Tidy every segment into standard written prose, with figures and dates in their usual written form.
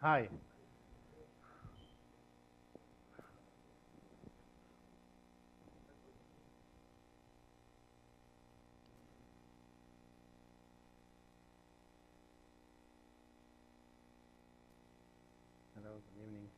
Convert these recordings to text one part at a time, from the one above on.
Hi. Hello, good evening.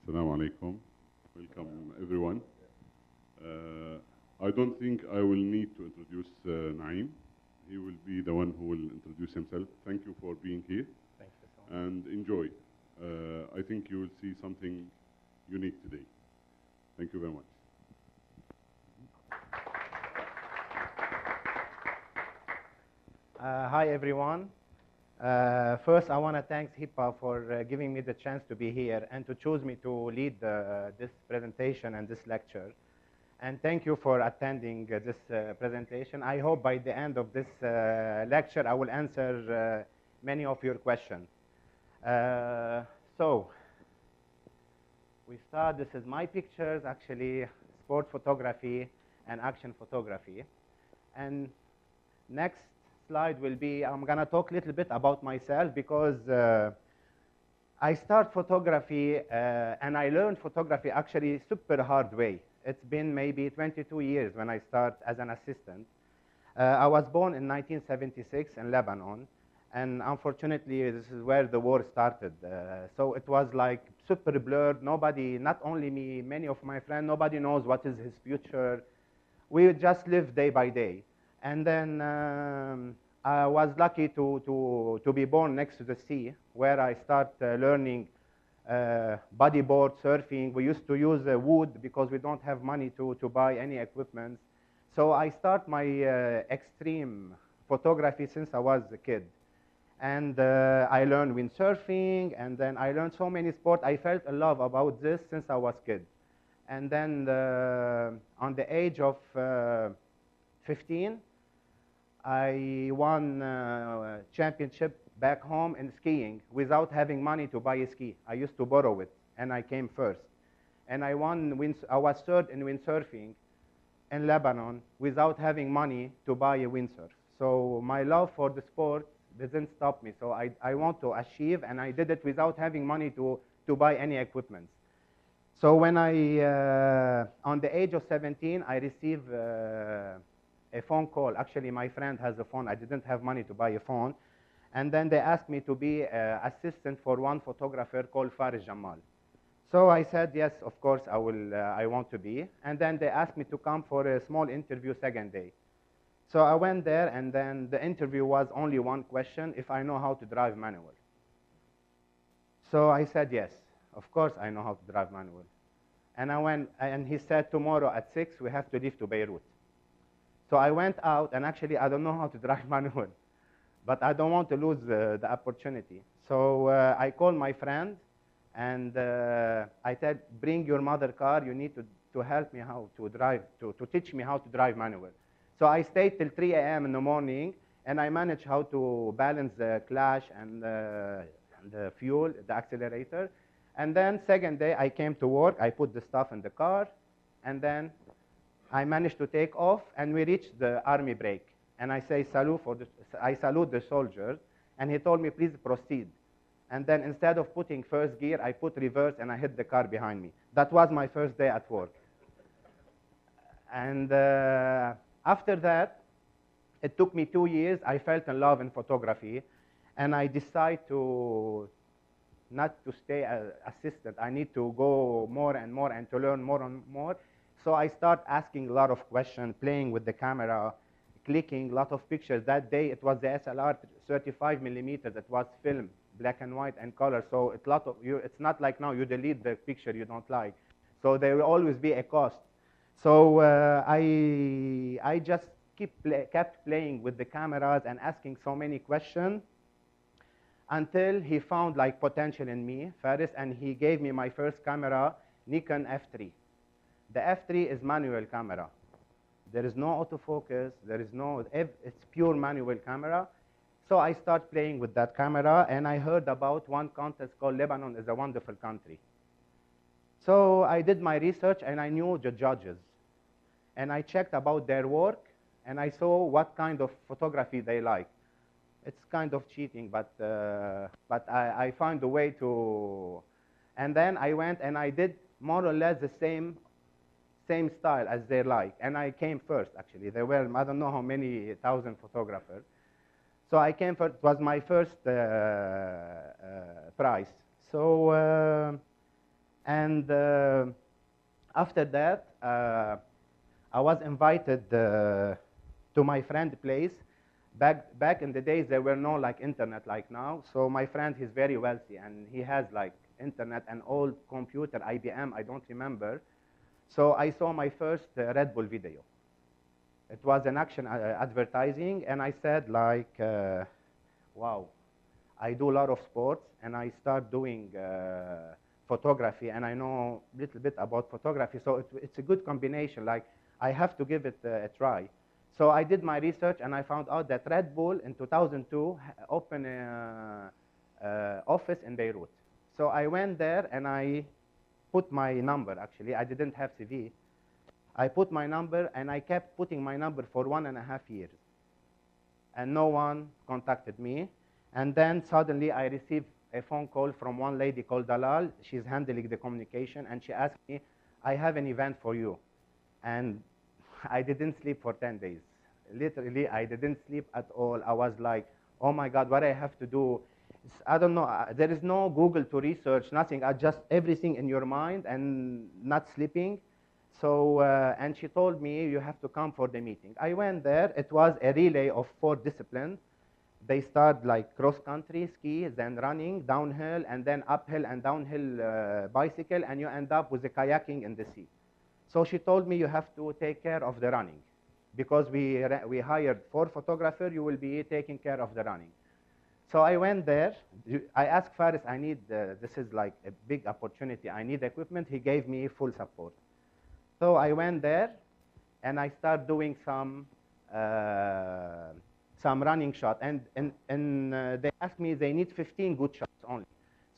Assalamu alaikum. Welcome, everyone. I don't think I will need to introduce Naim. He will be the one who will introduce himself. Thank you for being here Thank you so much. and enjoy. I think you will see something unique today. Thank you very much. Hi, everyone. First, I want to thank HIPAA for giving me the chance to be here and to choose me to lead this presentation and this lecture. And thank you for attending this presentation. I hope by the end of this lecture, I will answer many of your questions. So, we start. This is my pictures, actually, sport photography and action photography. And next slide will be, I'm going to talk a little bit about myself because I start photography and I learned photography actually super hard way. It's been maybe 22 years when I start as an assistant. I was born in 1976 in Lebanon, and unfortunately, this is where the war started. So it was like super blurred. Nobody, not only me, many of my friends, nobody knows what is his future. We just live day by day. And then I was lucky to be born next to the sea, where I start learning bodyboard surfing. We used to use wood because we don't have money to buy any equipment. So I start my extreme photography since I was a kid. And I learned windsurfing, and then I learned so many sports. I felt a love about this since I was a kid. And then on the age of 15, I won championship back home in skiing without having money to buy a ski. I used to borrow it, and I came first. And I won. I was third in windsurfing, in Lebanon without having money to buy a windsurf. So my love for the sport didn't stop me. So I want to achieve, and I did it without having money to buy any equipment. So when on the age of 17, I received a phone call. Actually, my friend has a phone. I didn't have money to buy a phone. And then they asked me to be assistant for one photographer called Faris Jamal. So I said, yes, of course, I want to be. And then they asked me to come for a small interview second day. So I went there, and then the interview was only one question, if I know how to drive manual. So I said, yes, of course I know how to drive manual. And I went, and he said, tomorrow at 6, we have to leave to Beirut. So I went out, and actually I don't know how to drive manual, but I don't want to lose the opportunity. So I called my friend, and I said, bring your mother car. You need to help me how to drive, to teach me how to drive manual. So I stayed till 3 a.m. in the morning, and I managed how to balance the clutch and the fuel, the accelerator. And then second day, I came to work. I put the stuff in the car, and then I managed to take off, and we reached the army break. And I say I salute the soldier, and he told me, please proceed. And then instead of putting first gear, I put reverse, and I hit the car behind me. That was my first day at work. And after that, it took me 2 years. I felt in love in photography, and I decided not to stay as assistant. I need to go more and more and to learn more and more. So I start asking a lot of questions, playing with the camera, clicking a lot of pictures. That day, it was the SLR 35 millimeters. It was film, black and white and color. So it's not like now you delete the picture you don't like. So there will always be a cost. So I just kept playing with the cameras and asking so many questions until he found like potential in me, Faris, and he gave me my first camera, Nikon F3. The F3 is manual camera. There is no autofocus. It's pure manual camera. So I start playing with that camera, and I heard about one contest called Lebanon is a Wonderful Country. So I did my research, and I knew the judges. And I checked about their work, and I saw what kind of photography they like. It's kind of cheating, but I found a way to. And then I went and I did more or less the same style as they like. And I came first, actually. There were, I don't know how many thousand photographers. So I came first. It was my first prize. So, after that, I was invited to my friend's place. Back in the days, there were no like internet like now. So my friend, he's very wealthy, and he has like internet and old computer, IBM, I don't remember. So I saw my first Red Bull video. It was an action advertising, and I said like, wow, I do a lot of sports, and I start doing photography, and I know a little bit about photography. So it's a good combination. Like, I have to give it a try. So I did my research, and I found out that Red Bull in 2002 opened an office in Beirut. So I went there, and I put my number, actually. I didn't have CV. I put my number, and I kept putting my number for 1.5 years. And no one contacted me. And then suddenly I received a phone call from one lady called Dalal. She's handling the communication, and she asked me, I have an event for you. And I didn't sleep for 10 days. Literally, I didn't sleep at all. I was like, oh my God, what I have to do? I don't know. There is no Google to research, nothing. I just everything in your mind and not sleeping. So, and she told me, you have to come for the meeting. I went there. It was a relay of 4 disciplines. They start like cross-country, ski, then running, downhill, and then uphill and downhill bicycle, and you end up with the kayaking in the sea. So she told me, you have to take care of the running. Because we hired 4 photographers, you will be taking care of the running. So I went there. I asked Faris, I need, this is like a big opportunity. I need equipment. He gave me full support. So I went there, and I started doing some running shots. And they asked me they need 15 good shots only.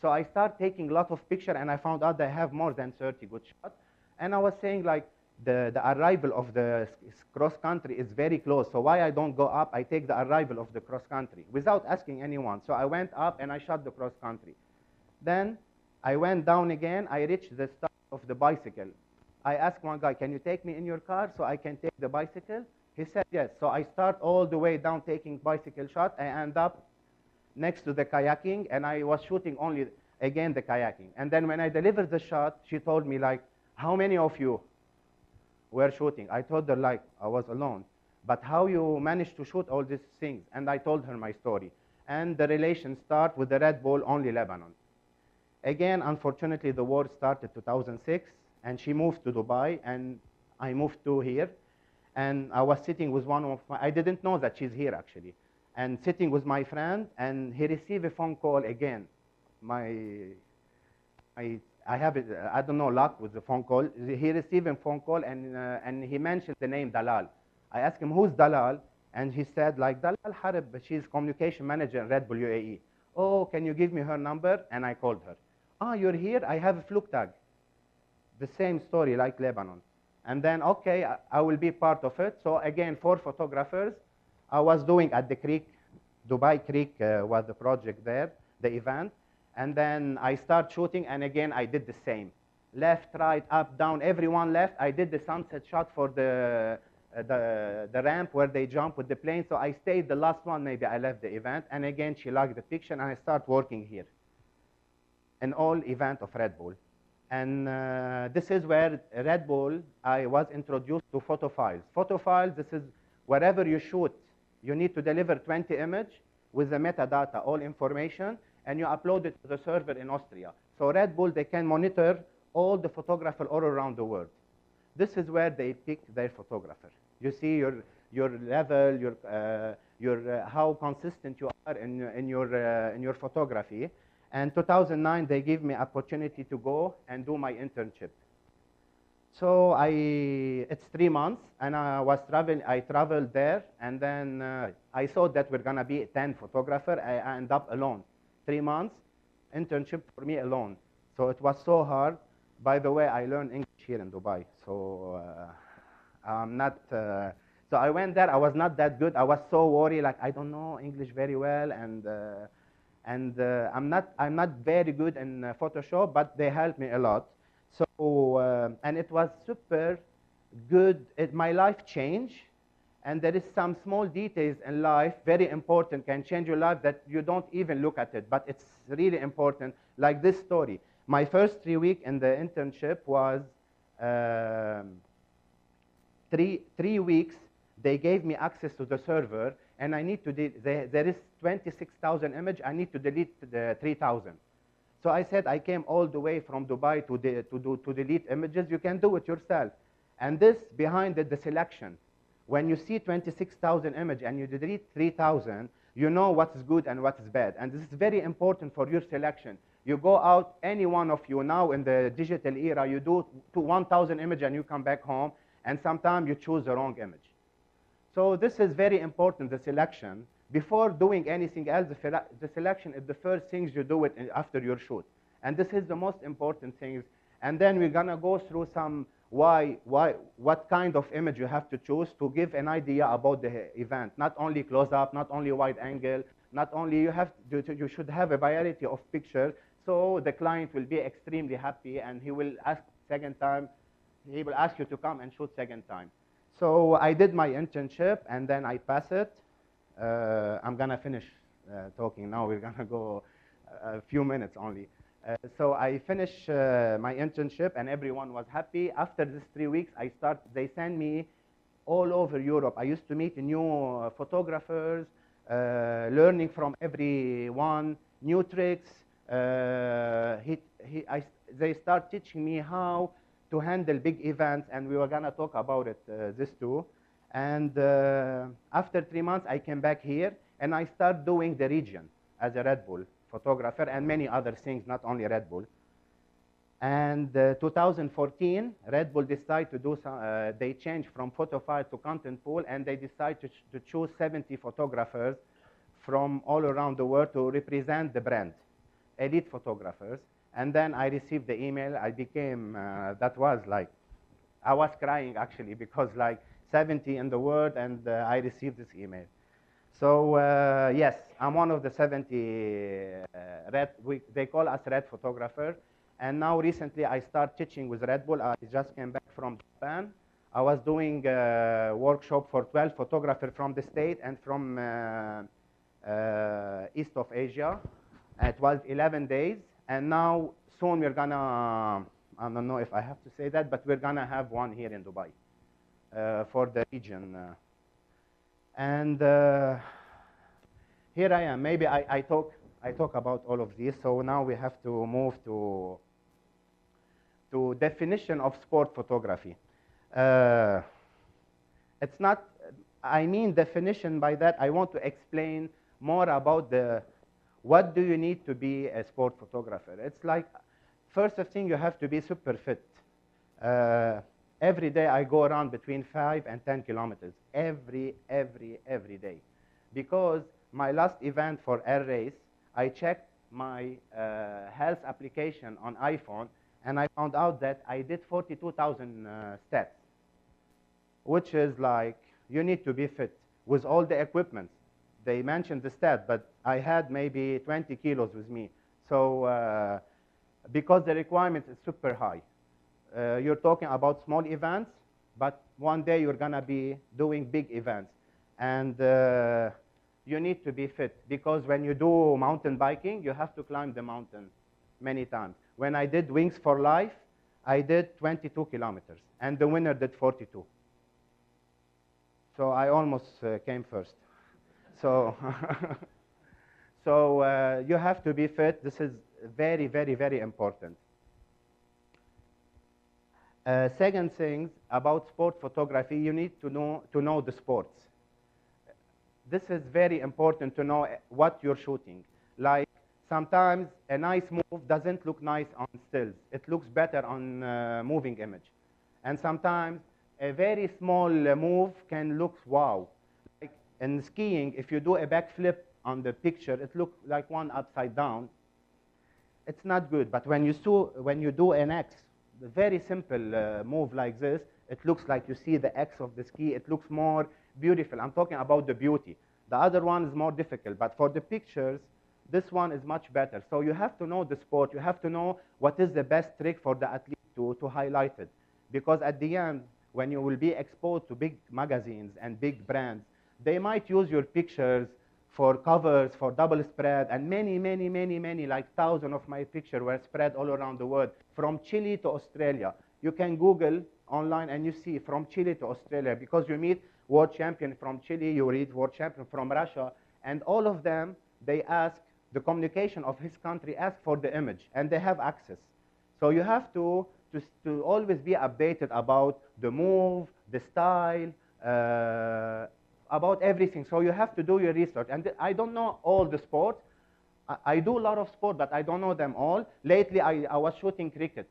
So I started taking a lot of pictures, and I found out they have more than 30 good shots. And I was saying, like, the arrival of the cross country is very close. So why I don't go up? I take the arrival of the cross country without asking anyone. So I went up and I shot the cross country. Then I went down again. I reached the start of the bicycle. I asked one guy, can you take me in your car so I can take the bicycle? He said yes. So I start all the way down taking bicycle shot. I end up next to the kayaking, and I was shooting only, again, the kayaking. And then when I delivered the shot, she told me, like, how many of you were shooting? I told her, like, I was alone. But how you managed to shoot all these things? And I told her my story. And the relation started with the Red Bull, only Lebanon. Again, unfortunately, the war started 2006, and she moved to Dubai, and I moved to here. And I was sitting with one of my, I didn't know that she's here, actually. And sitting with my friend, and he received a phone call again. I have, I don't know, luck with the phone call. He received a phone call, and he mentioned the name Dalal. I asked him, who's Dalal? And he said, like, Dalal Harib, she's communication manager in Red Bull UAE. Oh, can you give me her number? And I called her. Ah, you're here? I have a fluk tag. The same story like Lebanon. And then, okay, I will be part of it. So again, 4 photographers. I was doing at the creek, Dubai Creek was the project there, the event. And then I start shooting, and again, I did the same. Left, right, up, down, everyone left. I did the sunset shot for the ramp where they jump with the plane. So I stayed the last one, maybe I left the event. And again, she liked the picture, and I start working here. An all event of Red Bull. And this is where Red Bull, I was introduced to photo files. Photo files, this is wherever you shoot, you need to deliver 20 images with the metadata, all information, and you upload it to the server in Austria. So Red Bull, they can monitor all the photographers all around the world. This is where they pick their photographer. You see your level, how consistent you are in your photography. And 2009, they gave me opportunity to go and do my internship. So it's 3 months, and I traveled there, and then I thought that we're gonna be 10 photographers. I end up alone. 3 months, internship for me alone. So it was so hard. By the way, I learned English here in Dubai. So I'm not, so I went there, I was not that good. I was so worried, like I don't know English very well, and I'm not very good in Photoshop, but they helped me a lot. So, and it was super good. My life changed, and there is some small details in life, very important, can change your life that you don't even look at it, but it's really important, like this story. My first 3 weeks in the internship was 3 weeks. They gave me access to the server, and I need to, there is 26,000 images, I need to delete the 3,000. So I said, I came all the way from Dubai to delete images. You can do it yourself. And this, behind it, the selection. When you see 26,000 images and you delete 3,000, you know what's good and what's bad. And this is very important for your selection. You go out, any one of you now in the digital era, you do to 1,000 images and you come back home, and sometimes you choose the wrong image. So this is very important, the selection. Before doing anything else, the selection is the first things you do it after your shoot. And this is the most important things. And then we're gonna go through some what kind of image you have to choose to give an idea about the event. Not only close up, not only wide angle, not only you should have a variety of pictures, so the client will be extremely happy, and he will ask second time, he will ask you to come and shoot second time. So I did my internship, and then I passed it. I'm gonna finish talking now. We're gonna go a few minutes only. So I finished my internship, and everyone was happy. After these 3 weeks, they sent me all over Europe. I used to meet new photographers, learning from everyone, new tricks. They start teaching me how to handle big events, and we were gonna talk about it, this too. And after 3 months, I came back here, and I started doing the region as a Red Bull photographer and many other things, not only Red Bull. And 2014, Red Bull decided to do some, they changed from photo file to content pool, and they decided to choose 70 photographers from all around the world to represent the brand, elite photographers. And then I received the email. I became, that was like I was crying actually because like 70 in the world, and I received this email. So yes, I'm one of the 70 they call us red photographer. And now recently I started teaching with Red Bull. I just came back from Japan. I was doing a workshop for 12 photographers from the state and from east of Asia. It was 11 days. And now soon we're gonna, I don't know if I have to say that, but we're gonna have one here in Dubai for the region. And here I am. Maybe I talk about all of these. So now we have to move to definition of sport photography. It's not, I mean definition by that, I want to explain more about what do you need to be a sport photographer. It's like, first thing, you have to be super fit. Every day I go around between 5 and 10 kilometers, every day. Because my last event for air race, I checked my health application on iPhone, and I found out that I did 42,000 steps, which is like, you need to be fit with all the equipment. They mentioned the stat, but I had maybe 20 kilos with me. So because the requirement is super high. You're talking about small events, but one day you're gonna be doing big events. And you need to be fit, because when you do mountain biking, you have to climb the mountain many times. When I did Wings for Life, I did 22 kilometers, and the winner did 42. So I almost came first. So, so you have to be fit. This is very, very, very important. Second thing about sport photography, you need to know the sports. This is very important to know what you're shooting. Like, sometimes a nice move doesn't look nice on stills. It looks better on moving image. And sometimes a very small move can look wow. Like in skiing, if you do a backflip on the picture, it looks like one upside down. It's not good. But when you do an X, a very simple move like this, it looks like you see the X of the ski. It looks more beautiful. I'm talking about the beauty. The other one is more difficult. But for the pictures, this one is much better. So you have to know the sport. You have to know what is the best trick for the athlete to highlight it. Because at the end, when you will be exposed to big magazines and big brands, they might use your pictures for covers, for double spread, and many, like thousands of my pictures were spread all around the world, from Chile to Australia. You can Google online and you see from Chile to Australia, because you meet world champion from Chile, you read world champion from Russia, and all of them, they ask, the communication of his country ask for the image, and they have access. So you have to always be updated about the move, the style, about everything. So you have to do your research. And I don't know all the sports. I do a lot of sport, but I don't know them all. Lately, I was shooting cricket.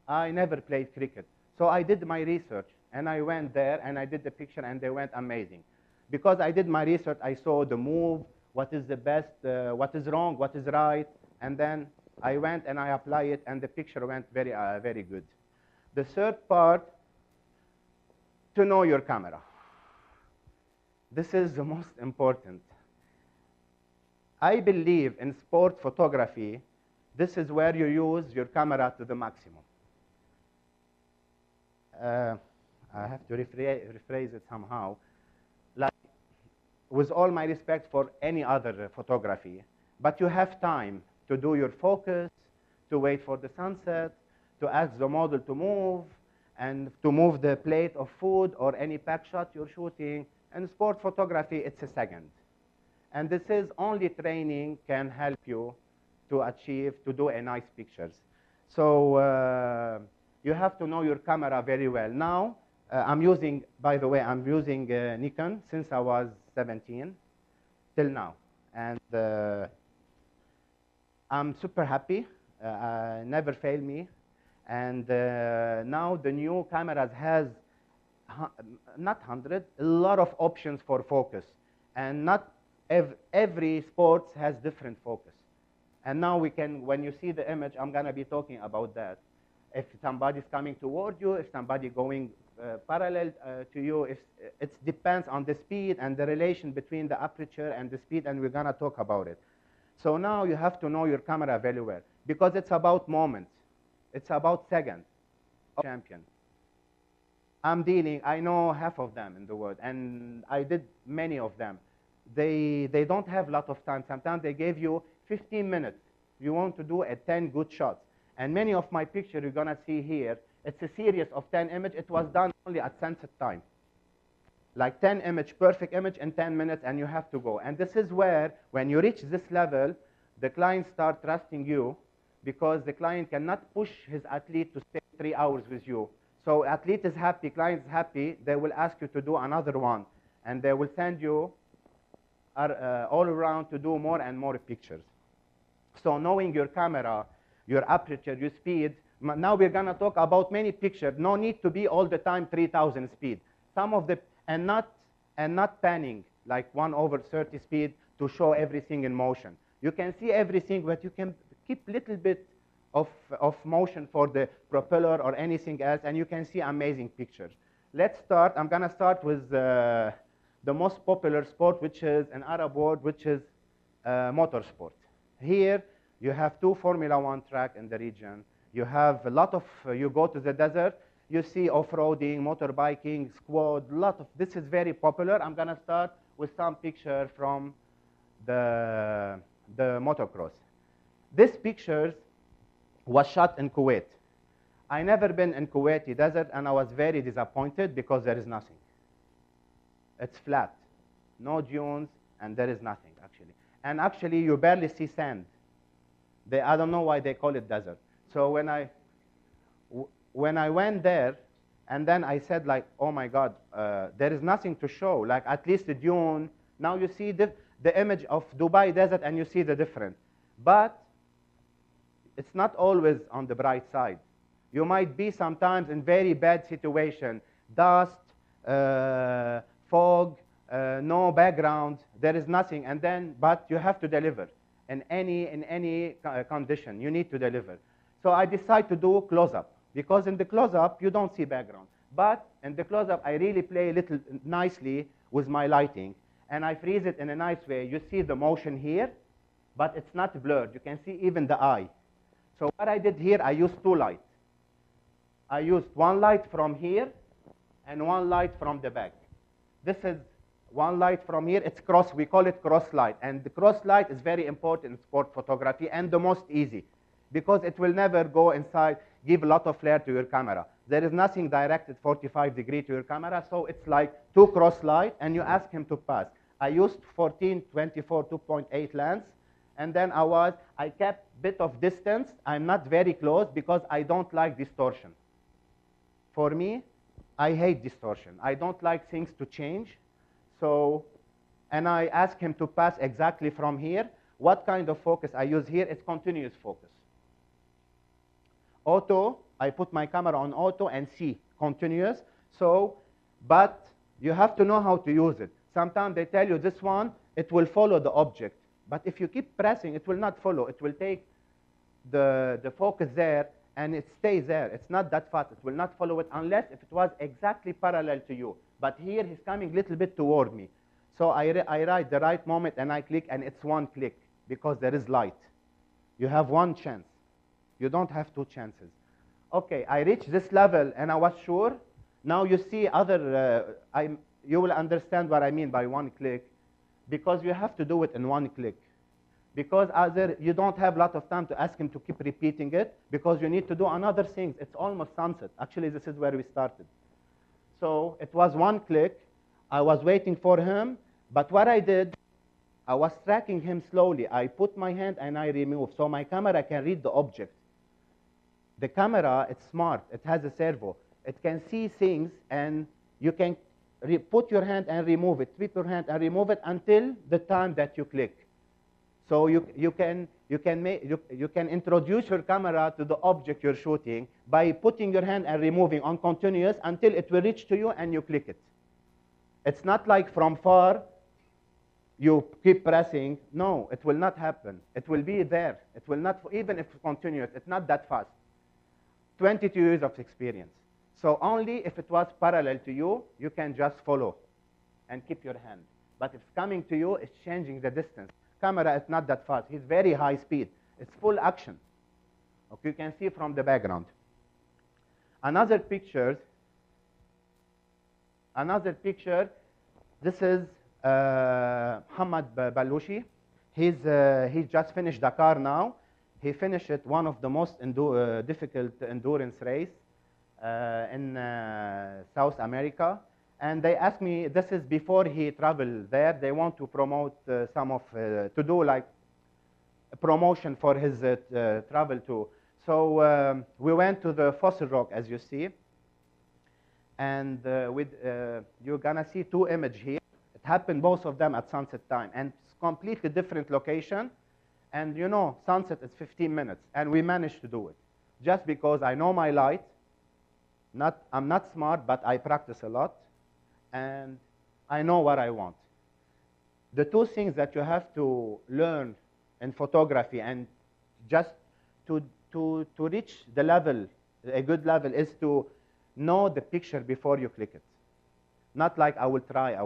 I never played cricket. So I did my research, and I went there, and I did the picture, and they went amazing. Because I did my research, I saw the move, what is the best, what is wrong, what is right, and then I went and I applied it, and the picture went very, very good. The third part, to know your camera. This is the most important. I believe in sport photography, this is where you use your camera to the maximum. I have to rephrase it somehow. Like, with all my respect for any other photography, but you have time to do your focus, to wait for the sunset, to ask the model to move, and to move the plate of food or any pack shot you're shooting. And sport photography, it's a second. And this is only training can help you to achieve, to do a nice pictures. So you have to know your camera very well. Now, I'm using, by the way, I'm using Nikon since I was 17 till now. And I'm super happy. Never failed me. And now the new cameras has not 100, a lot of options for focus. And not every sport has different focus. And now we can, when you see the image, I'm going to be talking about that. if somebody's coming toward you, if somebody going parallel to you. It depends on the speed and the relation between the aperture and the speed, and we're going to talk about it. So now you have to know your camera very well, because it's about moments. It's about seconds. Champion. I know half of them in the world, and I did many of them. They don't have a lot of time. Sometimes they give you 15 minutes. You want to do 10 good shots. And many of my pictures you're going to see here, it's a series of 10 images. It was done only at sunset time. Like 10 image, perfect image in 10 minutes, and you have to go. And this is where, when you reach this level, the client start trusting you, because the client cannot push his athlete to stay 3 hours with you. So athlete is happy, client is happy, they will ask you to do another one. And they will send you all around to do more and more pictures. So knowing your camera, your aperture, your speed. Now we're going to talk about many pictures. No need to be all the time 3,000 speed. Some of the, and not panning, like 1/30 speed to show everything in motion. You can see everything, but you can keep little bit of motion for the propeller or anything else, and you can see amazing pictures. Let's start. I'm going to start with the most popular sport, which is an Arab world, which is motorsport. Here, you have 2 Formula 1 tracks in the region. You have a lot of, you go to the desert, you see off-roading, motorbiking, squad, this is very popular. I'm going to start with some picture from the motocross. This pictures was shot in Kuwait. I never been in Kuwaiti desert, and I was very disappointed because there is nothing. It's flat, no dunes, and there is nothing, actually. And actually, you barely see sand. I don't know why they call it desert. So when I went there, and then I said, like, oh my God, there is nothing to show. Like, at least the dune. Now you see the image of Dubai desert, and you see the difference. But it's not always on the bright side. You might be sometimes in very bad situation, dust, fog, no background, there is nothing, and then, but you have to deliver. In any condition, you need to deliver. So I decided to do close-up, because in the close-up, you don't see background. But in the close-up, I really play a little nicely with my lighting, and I freeze it in a nice way. You see the motion here, but it's not blurred. You can see even the eye. So what I did here, I used 2 lights. I used 1 light from here and 1 light from the back. This is 1 light from here. It's cross. We call it cross light. And the cross light is very important in sport photography and the most easy, because it will never go inside, give a lot of flare to your camera. There is nothing directed 45 degrees to your camera, so it's like 2 cross light, and you ask him to pass. I used 14-24 2.8 lens. And then I kept a bit of distance. I'm not very close because I don't like distortion. For me, I hate distortion. I don't like things to change. So, and I asked him to pass exactly from here. What kind of focus I use here? It's continuous focus. Auto, I put my camera on auto and see, continuous. So, but you have to know how to use it. Sometimes they tell you this one, it will follow the object. But if you keep pressing, it will not follow. It will take the focus there, and it stays there. It's not that fast. It will not follow it unless if it was exactly parallel to you. But here, he's coming a little bit toward me. So I write the right moment, and I click, and it's 1 click because there is light. You have 1 chance. You don't have 2 chances. OK, I reached this level, and I was sure. Now you see you will understand what I mean by 1 click. Because you have to do it in 1 click. Because you don't have a lot of time to ask him to keep repeating it, because you need to do another things. It's almost sunset. Actually, this is where we started. So it was 1 click. I was waiting for him. But what I did, I was tracking him slowly. I put my hand and I removed, so my camera can read the object. The camera, it's smart. It has a servo. It can see things, and you can put your hand and remove it, flip your hand and remove it until the time that you click. So you can introduce your camera to the object you're shooting by putting your hand and removing on continuous until it will reach to you and you click it. It's not like from far you keep pressing. No, it will not happen. It will be there. It will not, even if it's continuous, it's not that fast. 22 years of experience. So only if it was parallel to you, you can just follow and keep your hand. But if it's coming to you, it's changing the distance. Camera is not that fast. He's very high speed. It's full action. Okay, you can see from the background. Another picture, this is Hamad Balushi. He's just finished Dakar now. He finished one of the most difficult endurance race in South America. And they asked me, this is before he traveled there. They want to promote to do like a promotion for his travel too. So we went to the Fossil Rock, as you see. And you're going to see two images here. It happened, both of them, at sunset time. And it's completely different location. And you know, sunset is 15 minutes. And we managed to do it. Just because I know my light. I'm not smart, but I practice a lot. And I know what I want. The two things that you have to learn in photography and just to reach the level, a good level, is to know the picture before you click it. Not like I will try.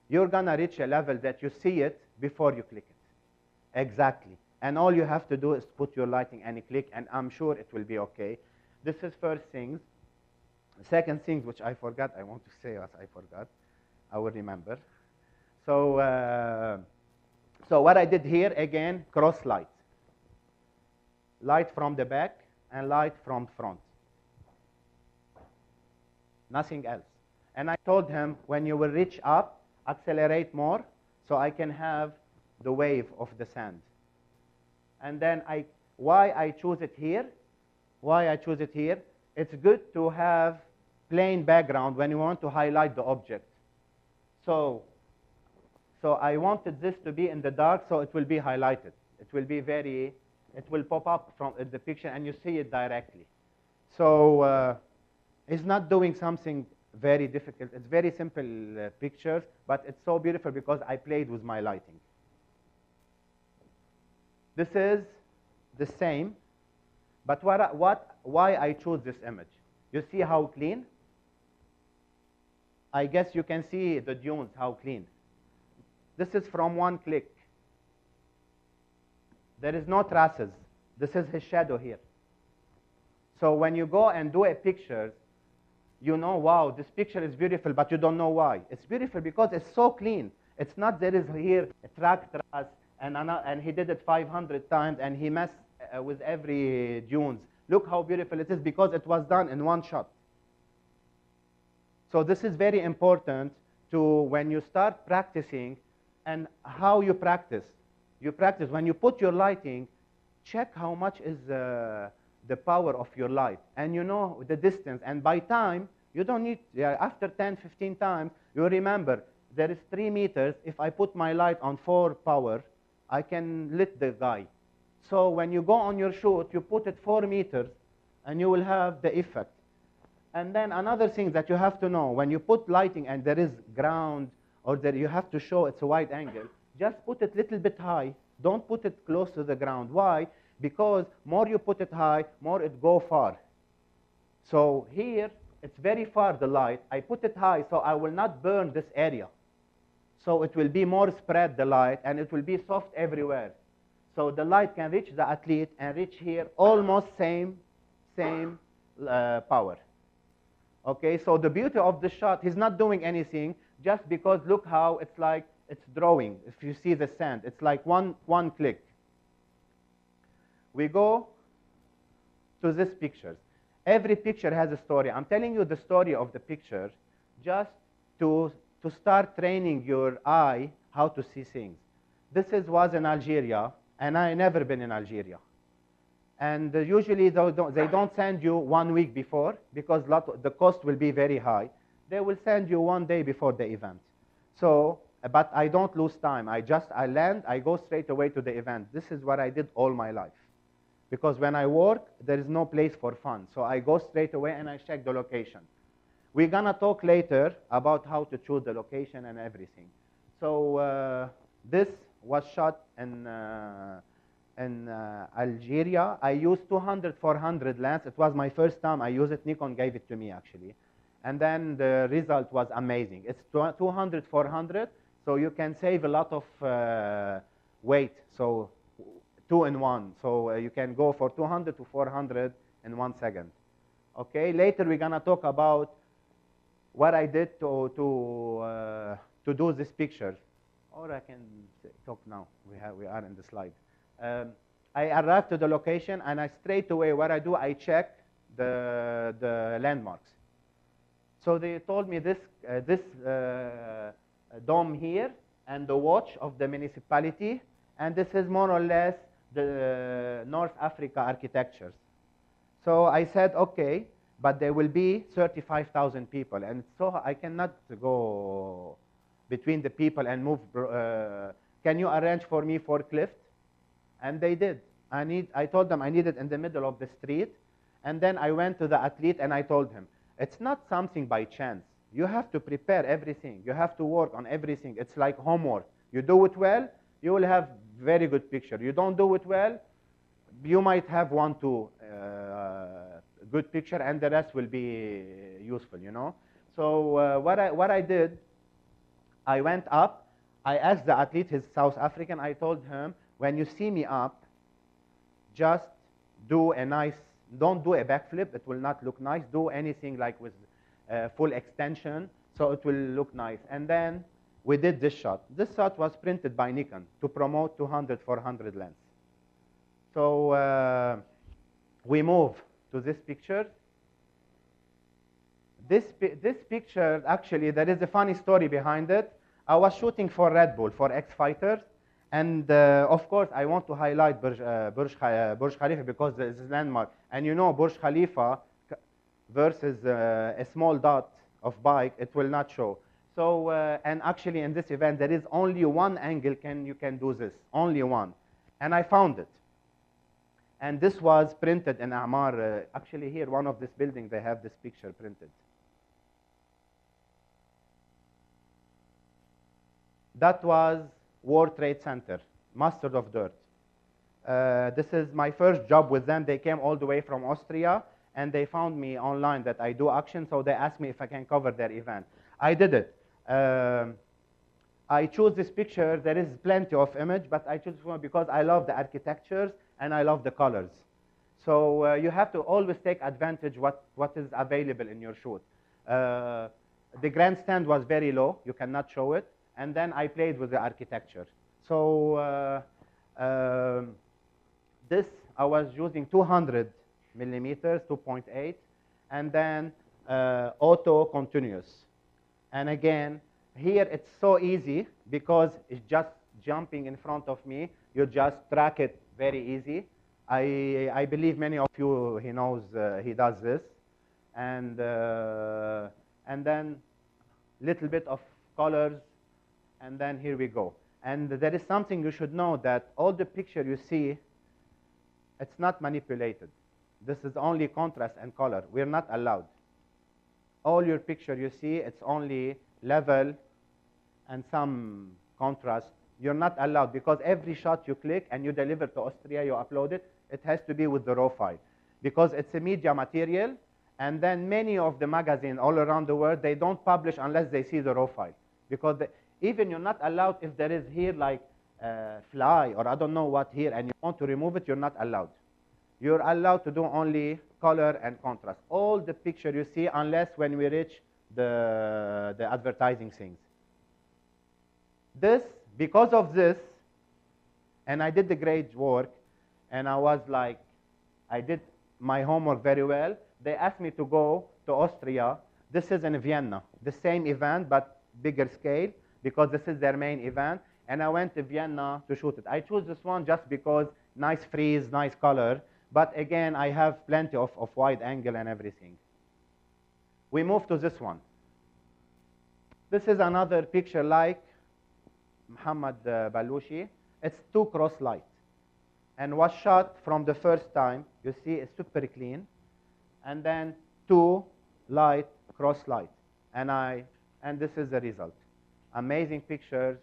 You're going to reach a level that you see it before you click it. Exactly. And all you have to do is put your lighting and click, and I'm sure it will be okay. This is first things. Second thing, which I forgot, I want to say as I forgot. I will remember. So, so what I did here, again, cross light. Light from the back and light from front. Nothing else. And I told him, when you will reach up, accelerate more so I can have the wave of the sand. And then why I choose it here? It's good to have plain background when you want to highlight the object. So I wanted this to be in the dark, so it will be highlighted. It will pop up from the picture, and you see it directly. So it's not doing something very difficult. It's very simple pictures, but it's so beautiful because I played with my lighting. This is the same, but why I chose this image? You see how clean? I guess you can see the dunes, how clean. This is from one click. There is no traces. This is his shadow here. So when you go and do a picture, you know, wow, this picture is beautiful, but you don't know why. It's beautiful because it's so clean. It's not there is here a track trace, and he did it 500 times, and he messed with every dunes. Look how beautiful it is because it was done in one shot. So this is very important to when you start practicing, and how you practice. You practice when you put your lighting, check how much is the power of your light, and you know the distance. And by time, you don't need, after 10, 15 times, you remember there is 3 meters. If I put my light on 4 power, I can lit the guy. So when you go on your shoot, you put it 4 meters, and you will have the effect. And then another thing that you have to know, when you put lighting and there is ground, or there you have to show it's a wide angle, just put it a little bit high. Don't put it close to the ground. Why? Because more you put it high, more it go far. So here, it's very far, the light. I put it high, so I will not burn this area. So it will be more spread, the light, and it will be soft everywhere. So the light can reach the athlete and reach here almost same power. Okay, so the beauty of the shot, he's not doing anything, just because look how it's like it's drawing. If you see the sand, it's like one click. We go to this picture. Every picture has a story. I'm telling you the story of the picture just to start training your eye how to see things. This was in Algeria, and I never been in Algeria. And usually they don't send you 1 week before, because the cost will be very high. They will send you 1 day before the event. So, but I don't lose time. I land, I go straight away to the event. This is what I did all my life. Because when I work, there is no place for fun. So I go straight away and I check the location. We're going to talk later about how to choose the location and everything. So this was shot in in Algeria. I used 200, 400 lens. It was my first time I used it. Nikon gave it to me, actually. And then the result was amazing. It's 200, 400, so you can save a lot of weight. So 2 in 1. So you can go for 200 to 400 in 1 second. Okay, later we're going to talk about what I did to do these pictures. Or I can talk now. We are in the slide. I arrived to the location, and I straight away, what I do, I check the landmarks. So they told me this dome here and the watch of the municipality, and this is more or less the North Africa architectures. So I said, okay, but there will be 35,000 people, and so I cannot go between the people and move. Can you arrange for me forklift? And they did. I told them I need it in the middle of the street, and then I went to the athlete and I told him, it's not something by chance. You have to prepare everything. You have to work on everything. It's like homework. You do it well, you will have very good picture. You don't do it well, you might have 1, 2 good picture, and the rest will be useful, you know. So what I did, I went up. I asked the athlete, he's South African. I told him, when you see me up, just do a nice, don't do a backflip. It will not look nice. Do anything like with full extension, so it will look nice. And then we did this shot. This shot was printed by Nikon to promote 200, 400 lens. So we move to this picture. This picture, actually, there is a funny story behind it. I was shooting for Red Bull, for X-Fighters. And of course, I want to highlight Burj Khalifa because it's a landmark. And you know, Burj Khalifa versus a small dot of bike, it will not show. So, and actually in this event, there is only one angle you can do this, only one. And I found it. And this was printed in Amar. Actually here, one of this building, they have this picture printed. That was World Trade Center, Mustard of Dirt. This is my first job with them. They came all the way from Austria, and they found me online that I do action, so they asked me if I can cover their event. I did it. I chose this picture. There is plenty of image, but I chose one because I love the architectures and I love the colors. So you have to always take advantage what is available in your shoot. The grandstand was very low. You cannot show it. And then I played with the architecture. So this, I was using 200 millimeters, 2.8, and then auto continuous. And again, here it's so easy because it's just jumping in front of me. You just track it very easy. I believe many of you, he knows, he does this. And then little bit of colors. And then here we go. And there is something you should know, that all the picture you see, it's not manipulated. This is only contrast and color. We're not allowed. All your picture you see, it's only level and some contrast. You're not allowed, because every shot you click and you deliver to Austria, you upload it, it has to be with the raw file. Because it's a media material, and then many of the magazines all around the world, they don't publish unless they see the raw file. Because even you're not allowed, if there is here like fly or I don't know what here, and you want to remove it, you're not allowed. You're allowed to do only color and contrast. All the picture you see, unless when we reach the advertising things. This, because of this, and I did the great work, and I was like, I did my homework very well. They asked me to go to Austria. This is in Vienna, the same event, but bigger scale, because this is their main event. And I went to Vienna to shoot it. I chose this one just because nice freeze, nice color. But again, I have plenty of wide angle and everything. We move to this one. This is another picture like Muhammad Balushi. It's 2 cross light. And was shot from the first time. You see, it's super clean. And then 2 light, cross light. And this is the result. Amazing pictures,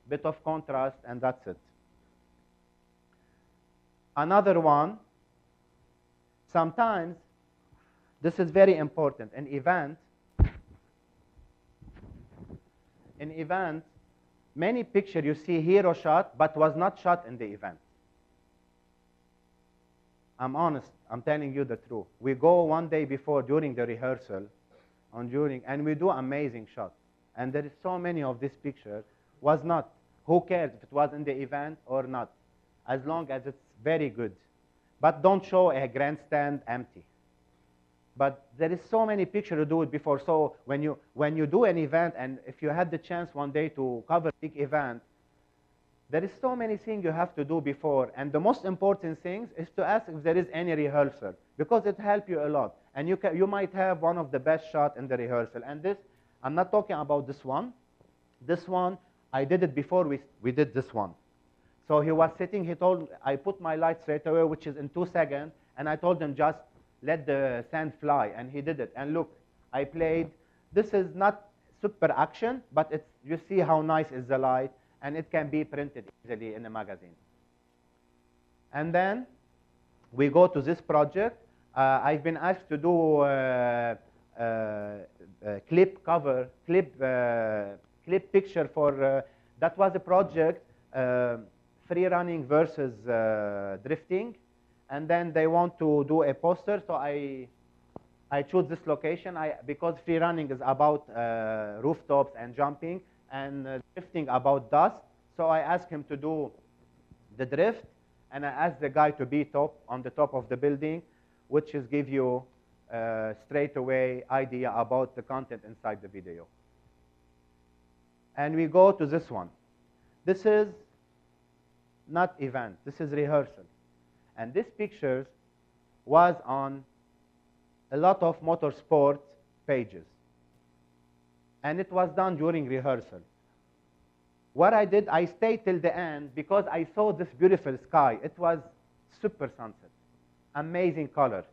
bit of contrast, and that's it. Another one, sometimes, this is very important, in event, many pictures you see hero shot, but was not shot in the event. I'm honest, I'm telling you the truth. We go one day before during the rehearsal, and we do amazing shots. And there is so many of these pictures was not. Who cares if it was in the event or not, as long as it's very good. But don't show a grandstand empty. But there is so many pictures to do it before. So when you do an event, and if you had the chance one day to cover a big event, there is so many things you have to do before. And the most important thing is to ask if there is any rehearsal, because it helps you a lot. And you might have one of the best shots in the rehearsal. And this, I'm not talking about this one. This one, I did it before we did this one. So he was sitting, he told, I put my light straight away, which is in 2 seconds, and I told him just let the sand fly, and he did it. And look, I played. This is not super action, but it's, you see how nice is the light, and it can be printed easily in a magazine. And then we go to this project. I've been asked to do clip picture for, that was a project, free running versus drifting. And then they want to do a poster, so I choose this location because free running is about rooftops and jumping, and drifting about dust. So I asked him to do the drift, and I asked the guy to be on the top of the building, which is give you straight away idea about the content inside the video. And we go to this one. This is not event, this is rehearsal. And this picture was on a lot of motorsport pages. And it was done during rehearsal. What I did, I stayed till the end because I saw this beautiful sky. It was super sunset, amazing color.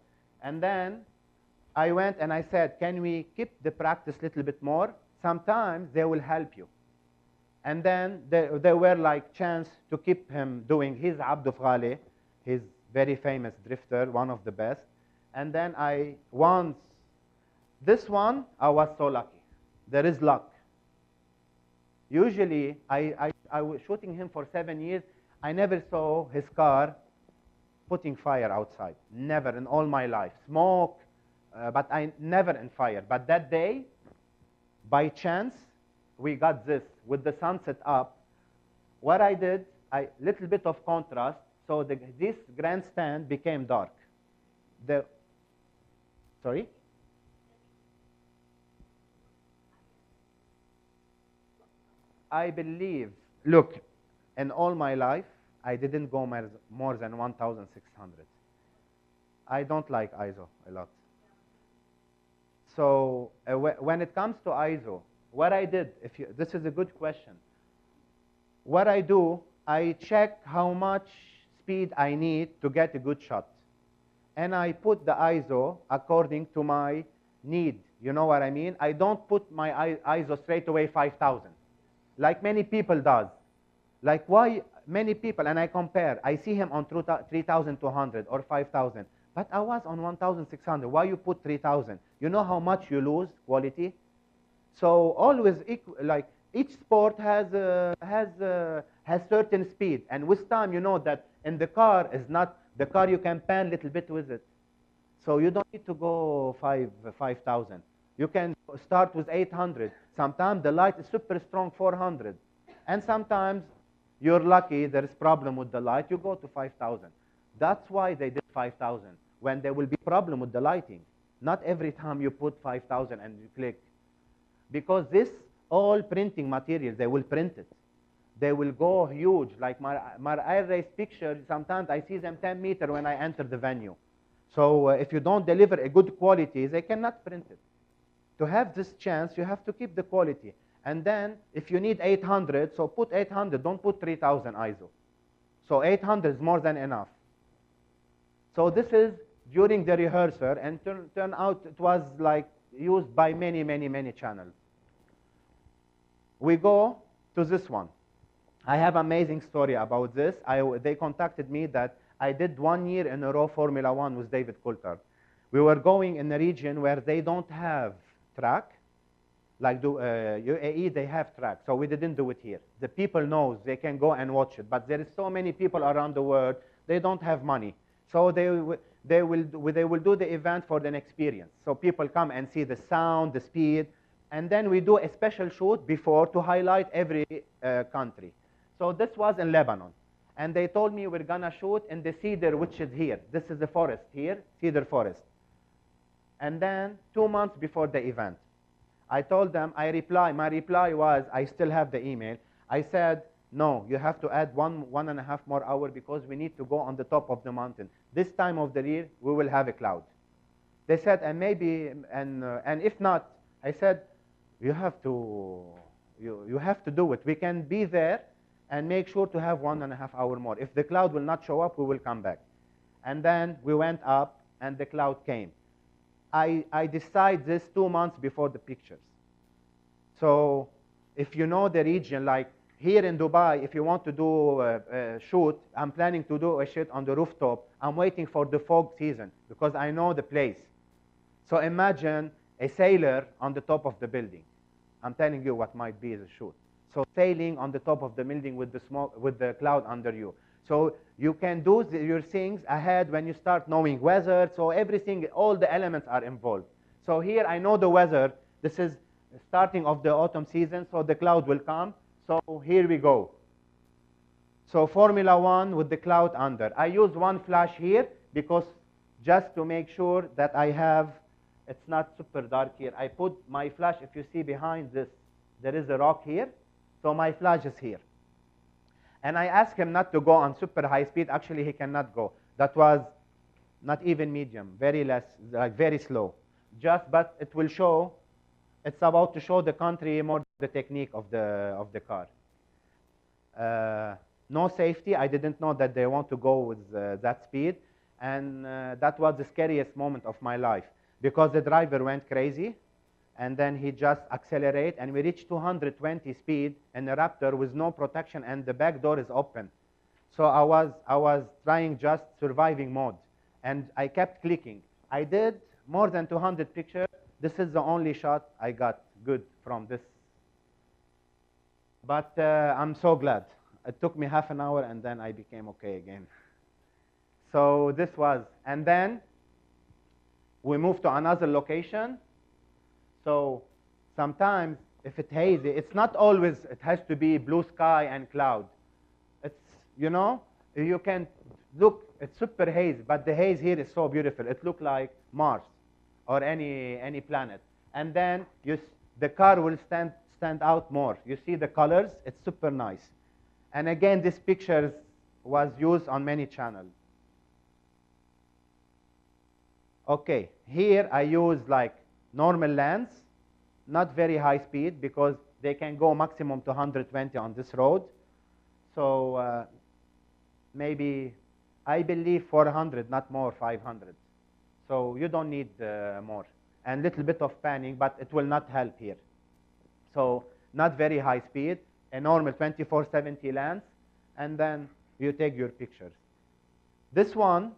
And then I went and I said, can we keep the practice a little bit more? Sometimes they will help you. And then there were like chance to keep him doing his Abdou Fghali, his very famous drifter, one of the best. And then this one, I was so lucky. There is luck. Usually, I was shooting him for 7 years. I never saw his car putting fire outside. Never in all my life. Smoke, but I never in fire. But that day, by chance, we got this with the sunset up. What I did, little bit of contrast, so this grandstand became dark. Sorry? I believe, look, in all my life, I didn't go more than 1,600. I don't like ISO a lot. So when it comes to ISO, what I did, this is a good question. What I do, I check how much speed I need to get a good shot. And I put the ISO according to my need. You know what I mean? I don't put my ISO straight away 5,000, like many people does. Like why many people, and I compare, I see him on 3,200 or 5,000, but I was on 1,600. Why you put 3,000? You know how much you lose quality? So always, like each sport has certain speed, and with time you know that in the car is not the car you can pan a little bit with it. So you don't need to go 5,000. You can start with 800. Sometimes the light is super strong, 400, and sometimes you're lucky there is problem with the light. You go to 5,000. That's why they did 5,000 when there will be problem with the lighting. Not every time you put 5,000 and you click. Because this all printing materials, they will print it. They will go huge. Like my air race picture, sometimes I see them 10 meters when I enter the venue. So if you don't deliver a good quality, they cannot print it. To have this chance, you have to keep the quality. And then if you need 800, so put 800, don't put 3,000 ISO. So 800 is more than enough. So this is during the rehearsal, and turn out it was like used by many, many, many channels. We go to this one. I have amazing story about this. They contacted me that I did 1 year in a row Formula One with David Coulthard. We were going in a region where they don't have track. Like UAE, they have track, so we didn't do it here. The people knows they can go and watch it, but there is so many people around the world, they don't have money. So they will do the event for an experience. So people come and see the sound, the speed, and then we do a special shoot before to highlight every country. So this was in Lebanon. And they told me we're gonna shoot in the cedar, which is here. This is the forest here, cedar forest. And then 2 months before the event, I told them, my reply was, I still have the email. I said, no, you have to add 1.5 more hours because we need to go on the top of the mountain. This time of the year, we will have a cloud. They said, and maybe, and if not, I said, you have to do it. We can be there and make sure to have 1.5 hours more. If the cloud will not show up, we will come back. And then we went up, and the cloud came. I decide this 2 months before the pictures. So if you know the region, like here in Dubai, if you want to do a shoot, I'm planning to do a shoot on the rooftop. I'm waiting for the fog season because I know the place. So imagine a sailor on the top of the building. I'm telling you what might be the shoot. So sailing on the top of the building with the smoke, with the cloud under you. So you can do your things ahead when you start knowing weather. So everything, all the elements are involved. So here I know the weather. This is starting of the autumn season, so the cloud will come. So here we go. So Formula One with the cloud under. I use one flash here because just to make sure that I have, it's not super dark here. I put my flash, if you see behind this, there is a rock here. So my flash is here. And I asked him not to go on super high speed. Actually, he cannot go. That was not even medium, very less, like very slow. But it will show, it's about to show the country more the technique of the car. No safety. I didn't know that they want to go with that speed. And that was the scariest moment of my life because the driver went crazy. And then he just accelerate, and we reached 220 speed in a Raptor with no protection, and the back door is open. So I was trying just surviving mode, and I kept clicking. I did more than 200 pictures. This is the only shot I got good from this. But I'm so glad. It took me half an hour, and then I became okay again. So this was, and then we moved to another location. So sometimes if it's hazy, it's not always, it has to be blue sky and cloud. It's, you know, you can look, it's super hazy, but the haze here is so beautiful. It looks like Mars or any planet. And then the car will stand out more. You see the colors, it's super nice. And again, this picture was used on many channels. Okay, here I use like normal lens, not very high speed because they can go maximum to 120 on this road. So maybe, I believe 400, not more, 500. So you don't need more. And little bit of panning, but it will not help here. So not very high speed, a normal 24-70 lens, and then you take your pictures. This one,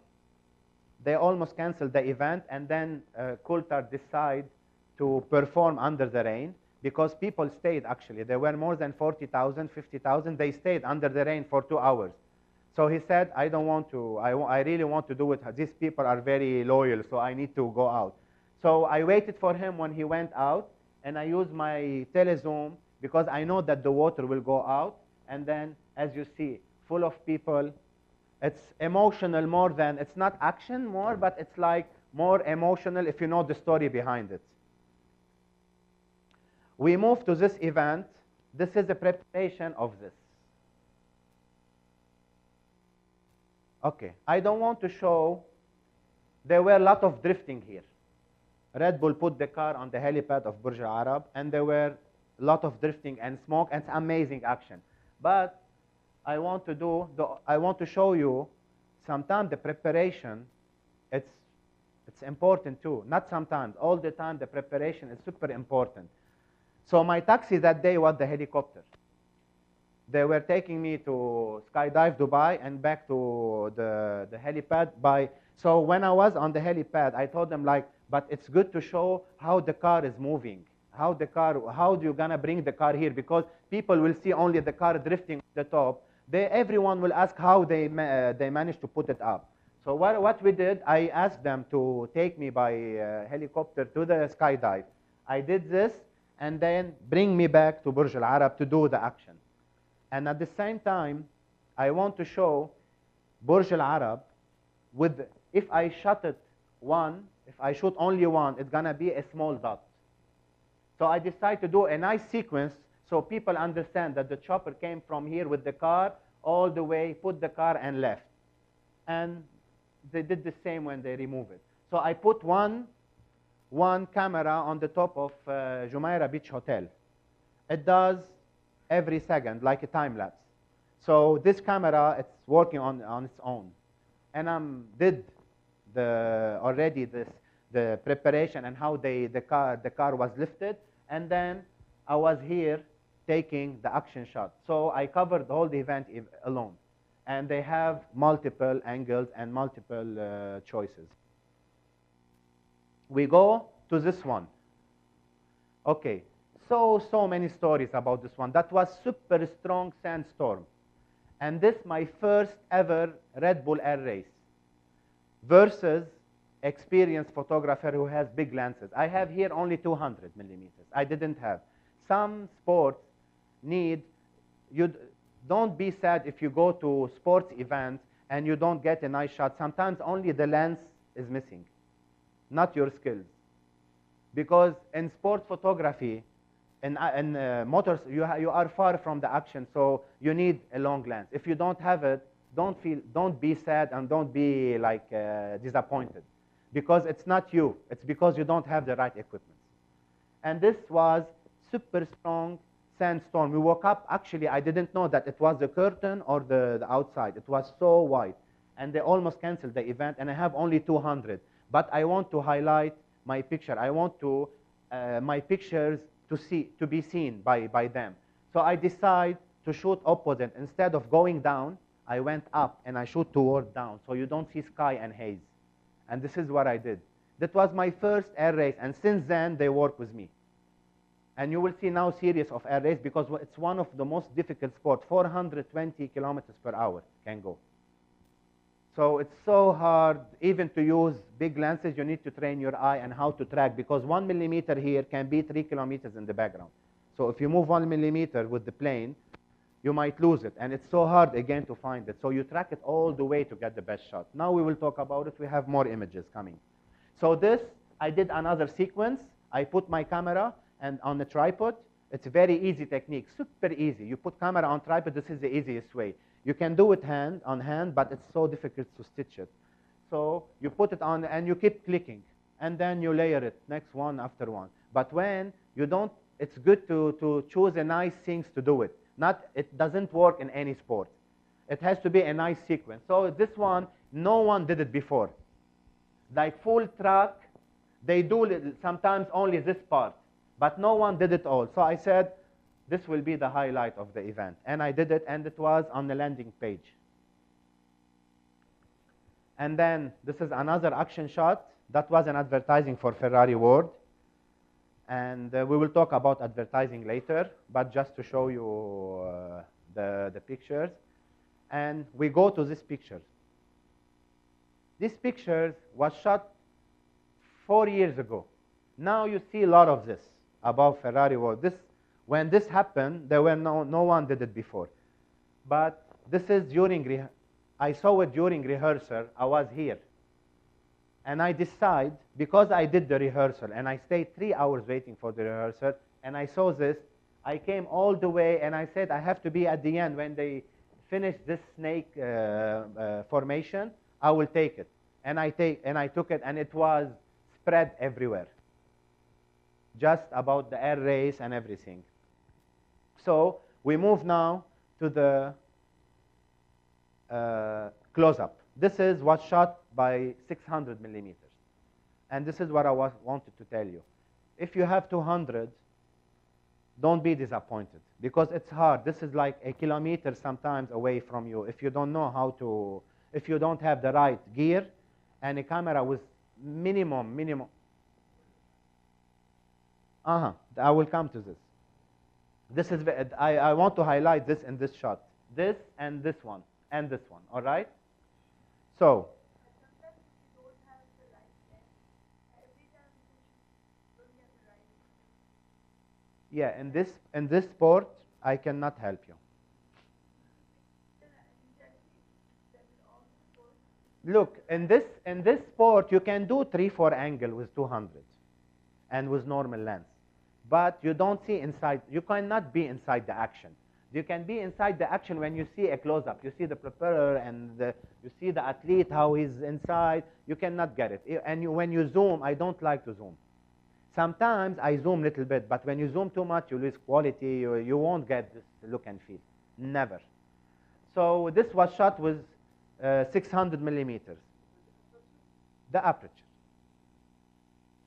they almost canceled the event, and then Coulthard decided to perform under the rain because people stayed, actually. There were more than 40,000, 50,000. They stayed under the rain for 2 hours. So he said, I don't want to, I really want to do it. These people are very loyal, so I need to go out. So I waited for him when he went out, and I used my telezoom because I know that the water will go out. And then, as you see, full of people. It's emotional more than, it's not action more, but it's like more emotional if you know the story behind it. We moved to this event. This is the preparation of this. Okay, I don't want to show, there were a lot of drifting here. Red Bull put the car on the helipad of Burj Al Arab, and there were a lot of drifting and smoke, and it's amazing action. But I want to show you sometimes the preparation, it's important too. Not sometimes, all the time the preparation is super important. So my taxi that day was the helicopter. They were taking me to skydive Dubai and back to the helipad. So when I was on the helipad, I told them like, but it's good to show how the car is moving. How do you gonna bring the car here? Because people will see only the car drifting on the top. Everyone will ask how they managed to put it up. So what we did, I asked them to take me by helicopter to the skydive. I did this, and then bring me back to Burj Al Arab to do the action. And at the same time, I want to show Burj Al Arab with, if I shoot only one, it's gonna be a small dot. So I decided to do a nice sequence so people understand that the chopper came from here with the car all the way, put the car and left. And they did the same when they remove it. So I put one camera on the top of Jumeirah Beach Hotel. It does every second, like a time lapse. So this camera, it's working on its own. And I did the preparation and how the car was lifted. And then I was here taking the action shot. So I covered the whole event alone. And they have multiple angles and multiple choices. We go to this one. Okay, so many stories about this one. That was super strong sandstorm. And this my first ever Red Bull air race versus experienced photographer who has big lenses. I have here only 200 millimeters. I didn't have. Some sports need, don't be sad if you go to sports events and you don't get a nice shot. Sometimes only the lens is missing, not your skills. Because in sport photography, in motors, you are far from the action, so you need a long lens. If you don't have it, don't be sad and don't be like disappointed. Because it's not you, it's because you don't have the right equipment. And this was super strong sandstorm. We woke up, actually, I didn't know that it was the curtain or the outside. It was so white. And they almost canceled the event, and I have only 200. But I want to highlight my picture. I want to my pictures to be seen by them. So I decide to shoot opposite. Instead of going down, I went up, and I shoot toward down, so you don't see sky and haze. And this is what I did. That was my first air race, and since then, they work with me. And you will see now series of air race because it's one of the most difficult sports. 420 kilometers per hour can go. So it's so hard even to use big lenses. You need to train your eye and how to track because 1 millimeter here can be 3 kilometers in the background. So if you move 1 millimeter with the plane, you might lose it. And it's so hard again to find it. So you track it all the way to get the best shot. Now we will talk about it. We have more images coming. So this, I did another sequence. I put my camera and on the tripod. It's a very easy technique, super easy. You put camera on tripod, this is the easiest way. You can do it on hand, but it's so difficult to stitch it. So you put it on and you keep clicking. And then you layer it, next one after one. But when you don't, it's good to choose a nice things to do it. It doesn't work in any sport. It has to be a nice sequence. So this one, no one did it before. Like full track, they do sometimes only this part. But no one did it all. So I said, this will be the highlight of the event. And I did it, and it was on the landing page. And then this is another action shot. That was an advertising for Ferrari World. And we will talk about advertising later, but just to show you the pictures. And we go to this picture. This picture was shot 4 years ago. Now you see a lot of this above Ferrari World. When this happened, there were no one did it before. But this is I saw it during rehearsal. I was here. And I decide, because I did the rehearsal, and I stayed 3 hours waiting for the rehearsal, and I saw this, I came all the way, and I said, I have to be at the end when they finish this snake formation, I will take it. And I took it, and it was spread everywhere, just about the air race and everything. So we move now to the close-up. This is what's shot by 600 millimeters. And this is what I wanted to tell you. If you have 200, don't be disappointed, because it's hard. This is like a kilometer sometimes away from you. If you don't know how to, if you don't have the right gear and a camera with minimum. I will come to this. This is, I want to highlight this in this shot. This and this one, and this one, all right? So, yeah, in this sport, I cannot help you. Look, in this sport, you can do 3-4 angle with 200 and with normal lens, but you don't see inside. You cannot be inside the action. You can be inside the action when you see a close-up. You see the propeller and you see the athlete, how he's inside. You cannot get it. And when you zoom, I don't like to zoom. Sometimes I zoom a little bit, but when you zoom too much, you lose quality. You won't get this look and feel. Never. So this was shot with 600 millimeters. The aperture.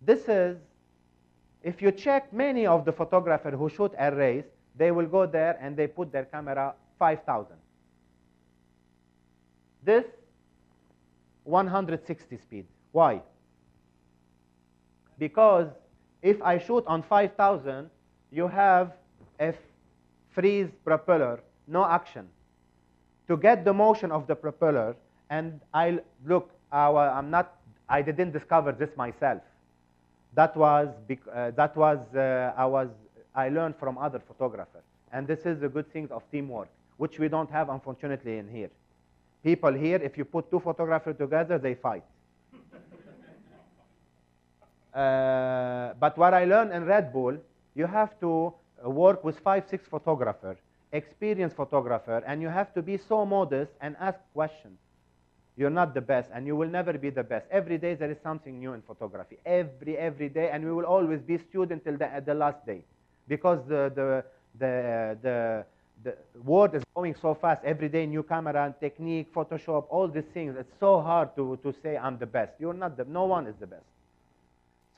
This is, if you check many of the photographers who shoot arrays, they will go there and they put their camera 5,000. This 160 speed. Why? Because if I shoot on 5,000, you have a freeze propeller, no action. To get the motion of the propeller, and I didn't discover this myself. I learned from other photographers. And this is the good thing of teamwork, which we don't have, unfortunately, in here. People here, if you put two photographers together, they fight. But what I learned in Red Bull, you have to work with 5-6 photographers, experienced photographer, and you have to be so modest and ask questions. You're not the best, and you will never be the best. Every day there is something new in photography. Every day, and we will always be student till the last day, because the world is going so fast. Every day, new camera, technique, Photoshop, all these things. It's so hard to say I'm the best. You're not the. No one is the best.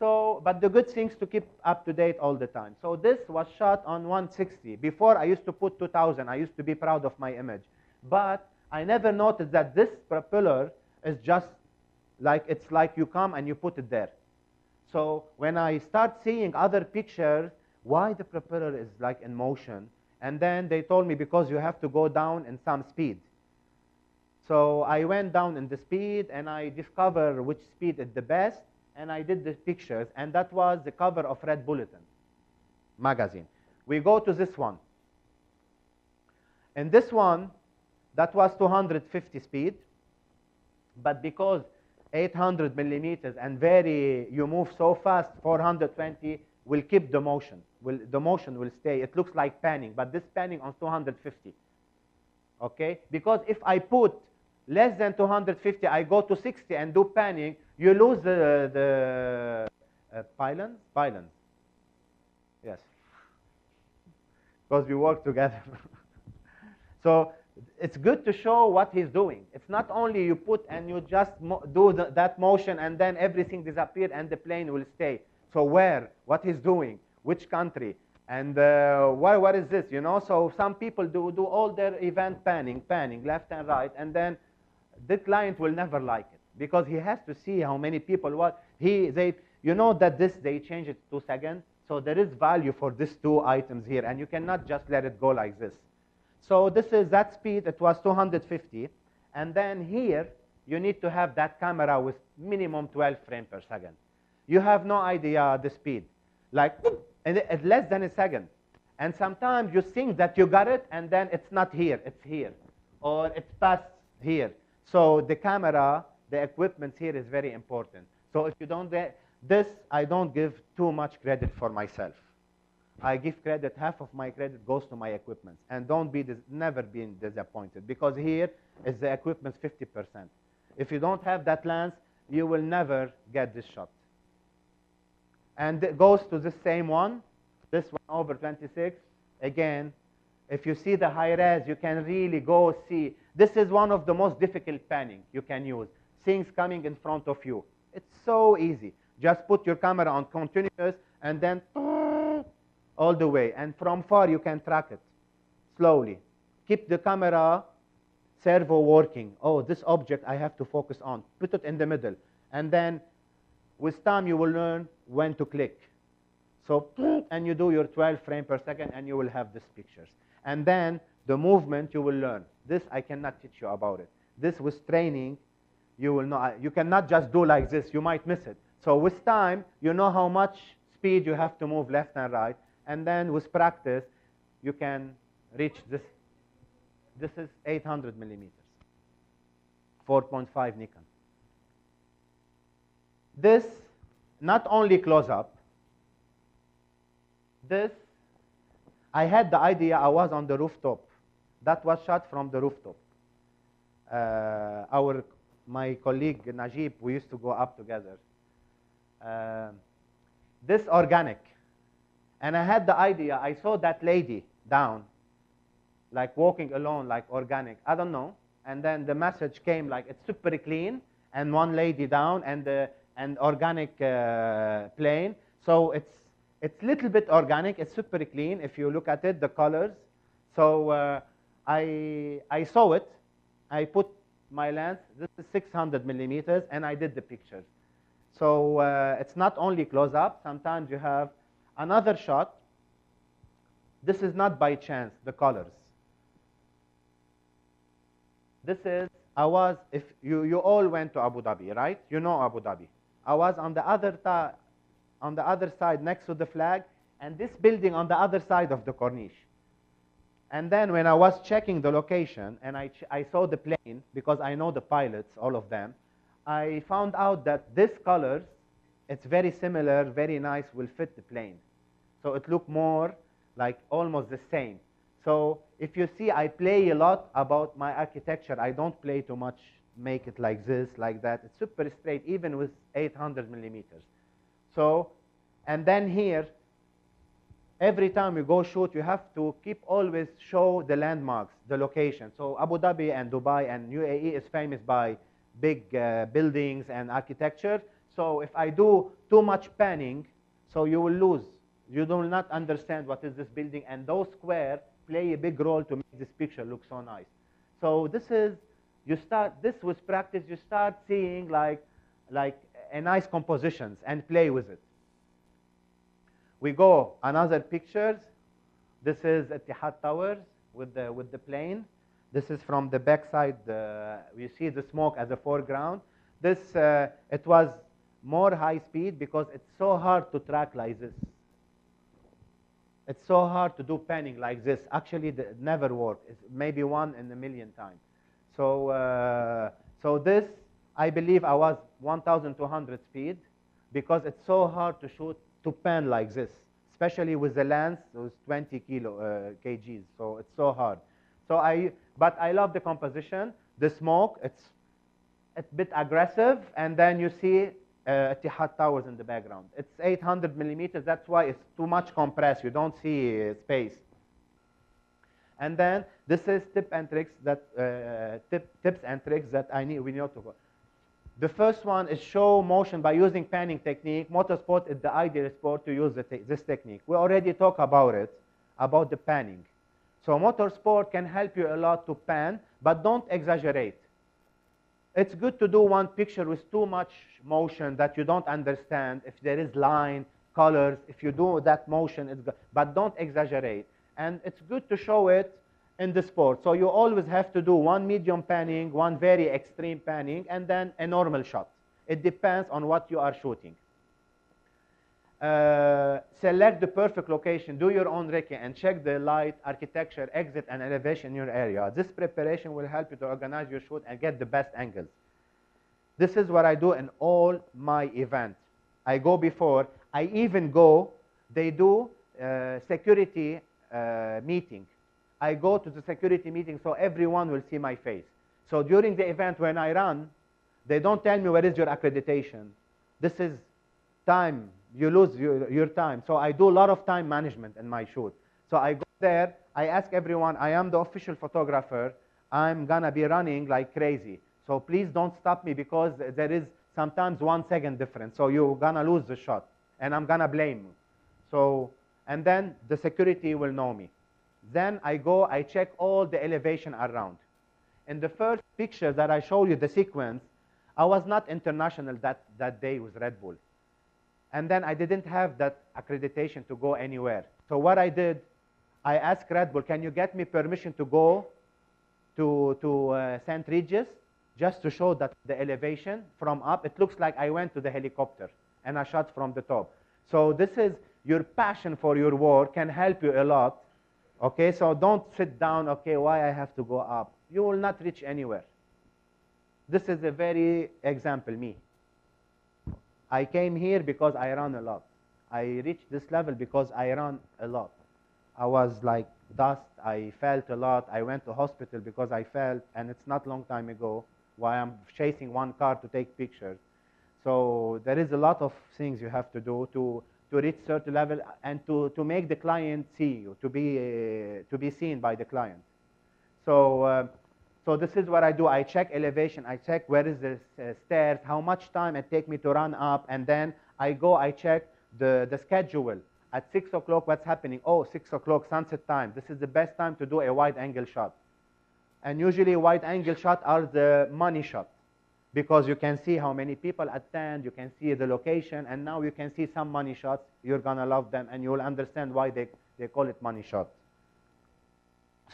So, but the good things to keep up to date all the time. So this was shot on 160. Before I used to put 2000. I used to be proud of my image, but I never noticed that this propeller is just like, it's like you come and you put it there. So when I start seeing other pictures, why the propeller is like in motion, and then they told me because you have to go down in some speed. So I went down in the speed and I discovered which speed is the best, and I did the pictures, and that was the cover of Red Bulletin magazine. We go to this one. And this one, that was 250 speed, but because 800 millimeters and you move so fast, 420 will keep the motion. The motion will stay. It looks like panning, but this panning on 250. Okay? Because if I put less than 250, I go to 60 and do panning, you lose the pylons? Pylons. Yes. Because we work together. So it's good to show what he's doing. It's not only you put and you just do that motion and then everything disappears and the plane will stay. So where? What he's doing? Which country? And what is this? You know. So some people do all their event panning left and right, and then the client will never like it because he has to see how many people you know that they change it to 2 seconds. So there is value for these two items here, and you cannot just let it go like this. So this is that speed. It was 250. And then here, you need to have that camera with minimum 12 frames per second. You have no idea the speed. Like, and it's less than a second. And sometimes you think that you got it, and then it's not here. It's here. Or it's past here. So the camera, the equipment here is very important. So if you don't get this, I don't give too much credit for myself. I give credit, half of my credit goes to my equipment. And never be disappointed, because here is the equipment 50%. If you don't have that lens, you will never get this shot. And it goes to the same one, this one over 26. Again, if you see the high res, you can really go see. This is one of the most difficult panning you can use. Things coming in front of you. It's so easy. Just put your camera on continuous and then all the way. And from far, you can track it slowly. Keep the camera servo working. Oh, this object I have to focus on. Put it in the middle. And then with time, you will learn when to click. So, and you do your 12 frames per second, and you will have these pictures. And then the movement you will learn. This I cannot teach you about it. This with training, you will know. You cannot just do like this. You might miss it. So with time, you know how much speed you have to move left and right. And then with practice, you can reach this. This is 800 millimeters, 4.5 Nikon. This, not only close-up. This, I had the idea, I was on the rooftop. That was shot from the rooftop. My colleague Najib, we used to go up together. This organic. And I had the idea, I saw that lady down, like walking alone, like organic. I don't know. And then the message came like, it's super clean, and one lady down, and organic plane. So it's little bit organic. It's super clean. If you look at it, the colors. So I saw it. I put my lens. This is 600 millimeters, and I did the pictures. So it's not only close-up. Sometimes you have another shot. This is not by chance, the colors. This is, if you all went to Abu Dhabi, right? You know Abu Dhabi. I was on the other side next to the flag, and this building on the other side of the Corniche. And then when I was checking the location, and I saw the plane, because I know the pilots, all of them, I found out that this colors, it's very similar, very nice, will fit the plane. So it looked more like almost the same. So if you see, I play a lot about my architecture. I don't play too much, make it like this, like that. It's super straight, even with 800 millimeters. So, and then here, every time you go shoot, you have to keep always show the landmarks, the location. So Abu Dhabi and Dubai and UAE is famous by big buildings and architecture. So if I do too much panning, so you will lose. You will not understand what is this building, and those squares play a big role to make this picture look so nice. So this is, this with practice, you start seeing like a nice compositions and play with it. We go another pictures. This is Etihad Towers with the plane. This is from the backside. You see the smoke as a foreground. This it was more high speed because it's so hard to track like this. It's so hard to do panning like this. Actually, it never worked. It's maybe 1 in a million times. So, so this, I believe I was 1,200 speed because it's so hard to shoot, to pan like this, especially with the lens, those 20 kgs. So it's so hard. So but I love the composition. The smoke, it's a bit aggressive, and then you see Etihad Towers in the background. It's 800 millimeters. That's why it's too much compressed. You don't see space. And then this is tips and tricks that we need to go. The first one is show motion by using panning technique. Motorsport is the ideal sport to use this technique. We already talked about it, about the panning. So motorsport can help you a lot to pan, but don't exaggerate. It's good to do one picture with too much motion that you don't understand. If there is line, colors, if you do that motion, it's good. But don't exaggerate. And it's good to show it in the sport. So you always have to do one medium panning, one very extreme panning, and then a normal shot. It depends on what you are shooting. Select the perfect location, do your own recce, and check the light, architecture, exit, and elevation in your area. This preparation will help you to organize your shoot and get the best angles. This is what I do in all my events. I go before, I even go, they do security meeting. I go to the security meeting so everyone will see my face. So during the event when I run, they don't tell me where is your accreditation. This is time. You lose your time. So I do a lot of time management in my shoot. So I go there, I ask everyone, I am the official photographer, I'm gonna be running like crazy. So please don't stop me because there is sometimes 1 second difference. So you're gonna lose the shot and I'm gonna blame you. So and then the security will know me. Then I go, I check all the elevation around. In the first picture that I showed you, the sequence, I was not international that day with Red Bull. And then I didn't have that accreditation to go anywhere. So what I did, I asked Red Bull, can you get me permission to go to St. Regis, just to show that the elevation from up, it looks like I went to the helicopter and I shot from the top. So this is your passion for your work can help you a lot. Okay, so don't sit down, okay, why I have to go up? You will not reach anywhere. This is a very example, me. I came here because I run a lot. I reached this level because I run a lot. I was like dust, I felt a lot. I went to hospital because I felt, and it's not long time ago, while I'm chasing one car to take pictures. So there is a lot of things you have to do to reach certain level and to make the client see you, to be seen by the client. So, so this is what I do. I check elevation. I check where is the stairs, how much time it take me to run up, and then I go, I check the schedule. At 6 o'clock, what's happening? Oh, 6 o'clock, sunset time. This is the best time to do a wide-angle shot. And usually wide-angle shots are the money shot, because you can see how many people attend, you can see the location, and now you can see some money shots. You're going to love them, and you will understand why they call it money shot.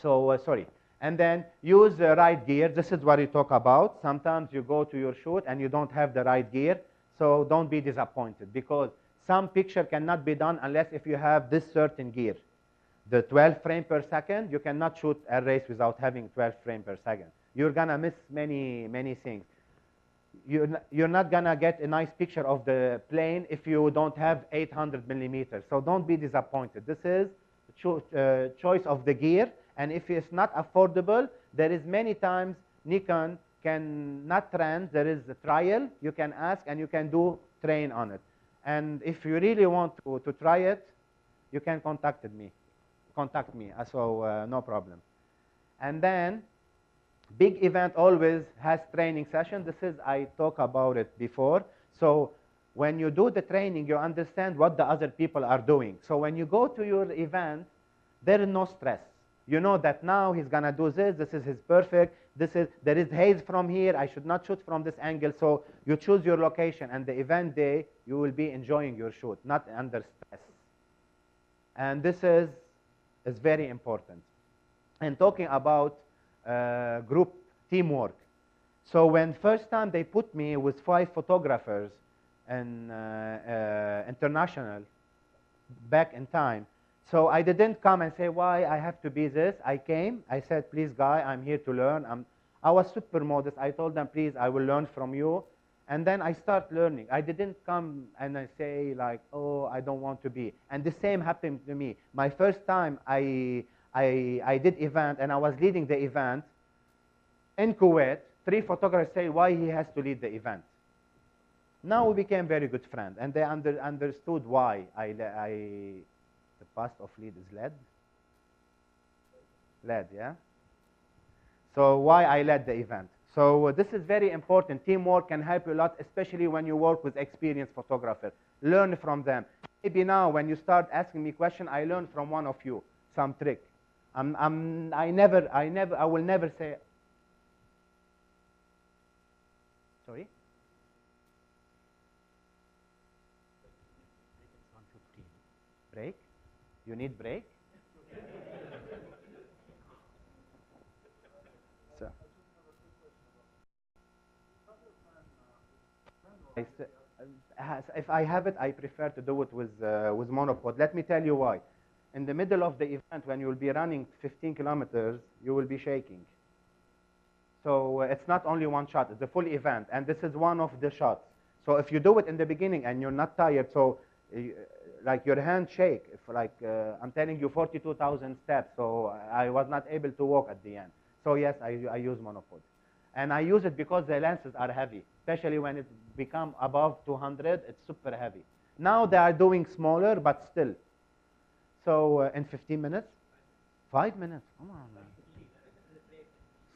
So, sorry. And then use the right gear. This is what you talk about. Sometimes you go to your shoot and you don't have the right gear, so don't be disappointed, because some picture cannot be done unless if you have this certain gear. The 12 frames per second, you cannot shoot a race without having 12 frames per second. You're going to miss many things. You're not going to get a nice picture of the plane if you don't have 800 millimeters. So don't be disappointed. This is choice of the gear. And if it's not affordable, there is many times Nikon can not trend. There is a trial. You can ask and you can do train on it. And if you really want to try it, you can contact me. So no problem. And then big event always has training session. This is, I talked about it before. So when you do the training, you understand what the other people are doing. So when you go to your event, there is no stress. You know that now he's going to do this. This is his perfect. There is haze from here. I should not shoot from this angle. So you choose your location, and the event day, you will be enjoying your shoot, not under stress. And this is very important. And talking about group teamwork. So when first time they put me with 5 photographers and international back in time, so I didn't come and say, why I have to be this. I came. I said, please, guy, I'm here to learn. I was super modest. I told them, please, I will learn from you. And then I start learning. I didn't come and I say, like, oh, I don't want to be. And the same happened to me. My first time I did event, and I was leading the event in Kuwait. 3 photographers say why he has to lead the event. Now we became very good friends, and they understood why the past of lead is lead. Lead, yeah? So why I led the event. So this is very important. Teamwork can help you a lot, especially when you work with experienced photographers. Learn from them. Maybe now when you start asking me questions, I learn from one of you some trick. I will never say. Sorry? Break? You need break? So. If I have it, I prefer to do it with monopod. Let me tell you why. In the middle of the event, when you will be running 15 kilometers, you will be shaking. So it's not only one shot, it's the full event, and this is one of the shots. So if you do it in the beginning and you're not tired, so like your hand shake, if like I'm telling you 42,000 steps, so I was not able to walk at the end. So yes, I use monopod. And I use it because the lenses are heavy, especially when it become above 200, it's super heavy. Now they are doing smaller, but still. So in 15 minutes? 5 minutes, come on, man.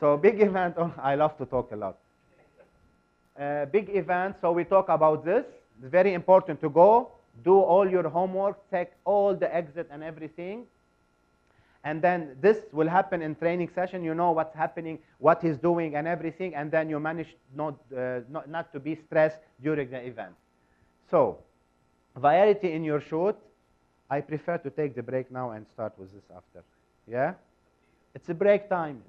So big event, oh, I love to talk a lot. Big event, so we talk about this. It's very important to go do all your homework, check all the exit and everything. And then this will happen in training session. You know what's happening, what he's doing and everything, and then you manage not to be stressed during the event. So, virality in your shoot. I prefer to take the break now and start with this after. Yeah? It's a break time.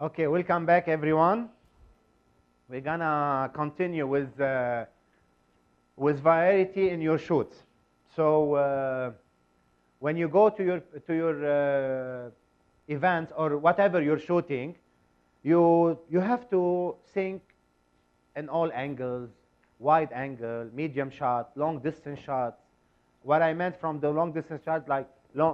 Okay, welcome back, everyone. We're gonna continue with variety in your shoots. So when you go to your events or whatever you're shooting, you have to think in all angles, wide angle, medium shot, long distance shots. What I meant from the long distance shot, like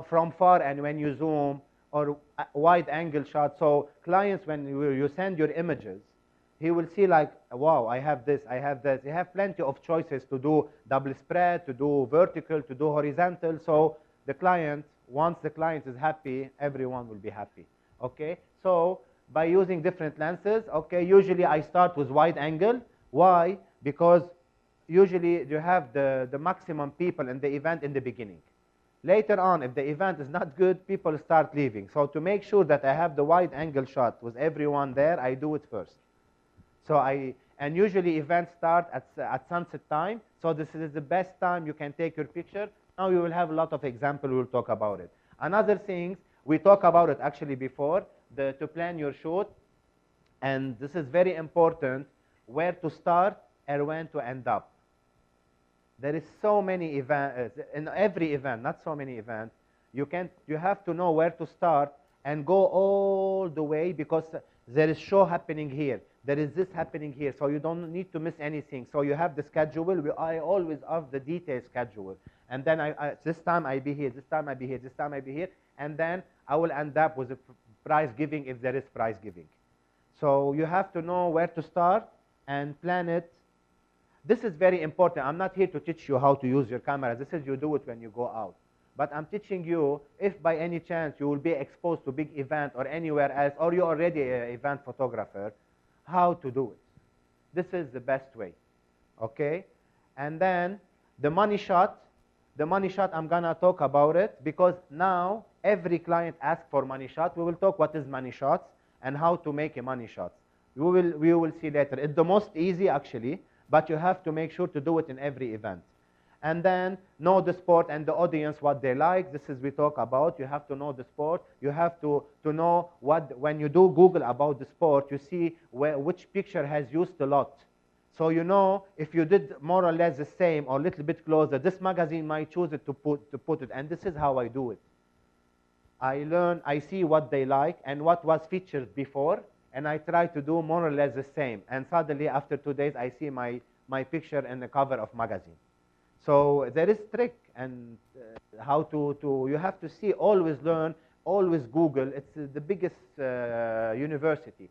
from far and when you zoom, or wide angle shot. So clients, when you send your images, he will see like, wow, I have this, I have this. You have plenty of choices to do double spread, to do vertical, to do horizontal. So the client, once the client is happy, everyone will be happy. Okay, so by using different lenses, okay, usually I start with wide angle. Why? Because usually you have the maximum people in the event in the beginning. Later on, if the event is not good, people start leaving. So to make sure that I have the wide angle shot with everyone there, I do it first. So and usually events start at sunset time. So this is the best time you can take your picture. Now you will have a lot of examples. We'll talk about it. Another thing, we talked about it actually before, to plan your shoot. And this is very important, where to start and when to end up. There is so many events, in every event, not so many events. You have to know where to start and go all the way, because there is show happening here. There is this happening here, so you don't need to miss anything. So you have the schedule. I always have the detailed schedule. And then this time I be here, this time I be here, this time I be here. And then I will end up with a prize giving if there is prize giving. So you have to know where to start and plan it. This is very important. I'm not here to teach you how to use your camera. This is you do it when you go out. But I'm teaching you, if by any chance you will be exposed to big event or anywhere else, or you're already an event photographer, how to do it. This is the best way, okay? And then the money shot, I'm gonna talk about it, because now every client asks for money shot. We will talk what is money shots and how to make a money shot. We will see later. It's the most easy actually, but you have to make sure to do it in every event. And then know the sport and the audience, what they like. This is we talk about. You have to know the sport. You have to know when you do Google about the sport, you see which picture has used a lot. So you know if you did more or less the same or a little bit closer, this magazine might choose it to put it. And this is how I do it. I see what they like and what was featured before, and I try to do more or less the same. And suddenly, after 2 days, I see my picture in the cover of magazine. So there is trick, and how you have to see, always learn, always Google. It's the biggest university.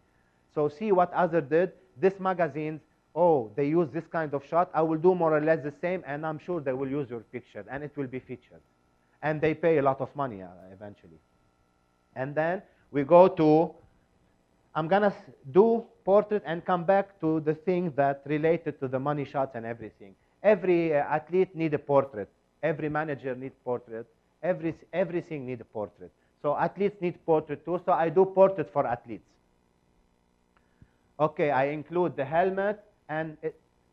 So see what others did. This magazines, oh, they use this kind of shot. I will do more or less the same, and I'm sure they will use your picture, and it will be featured. And they pay a lot of money eventually. And then we go to, I'm going to do portrait and come back to the things that related to the money shots and everything. Every athlete needs a portrait. Every manager needs portrait. Everything needs a portrait. So athletes need portrait too. So I do portrait for athletes. Okay, I include the helmet, and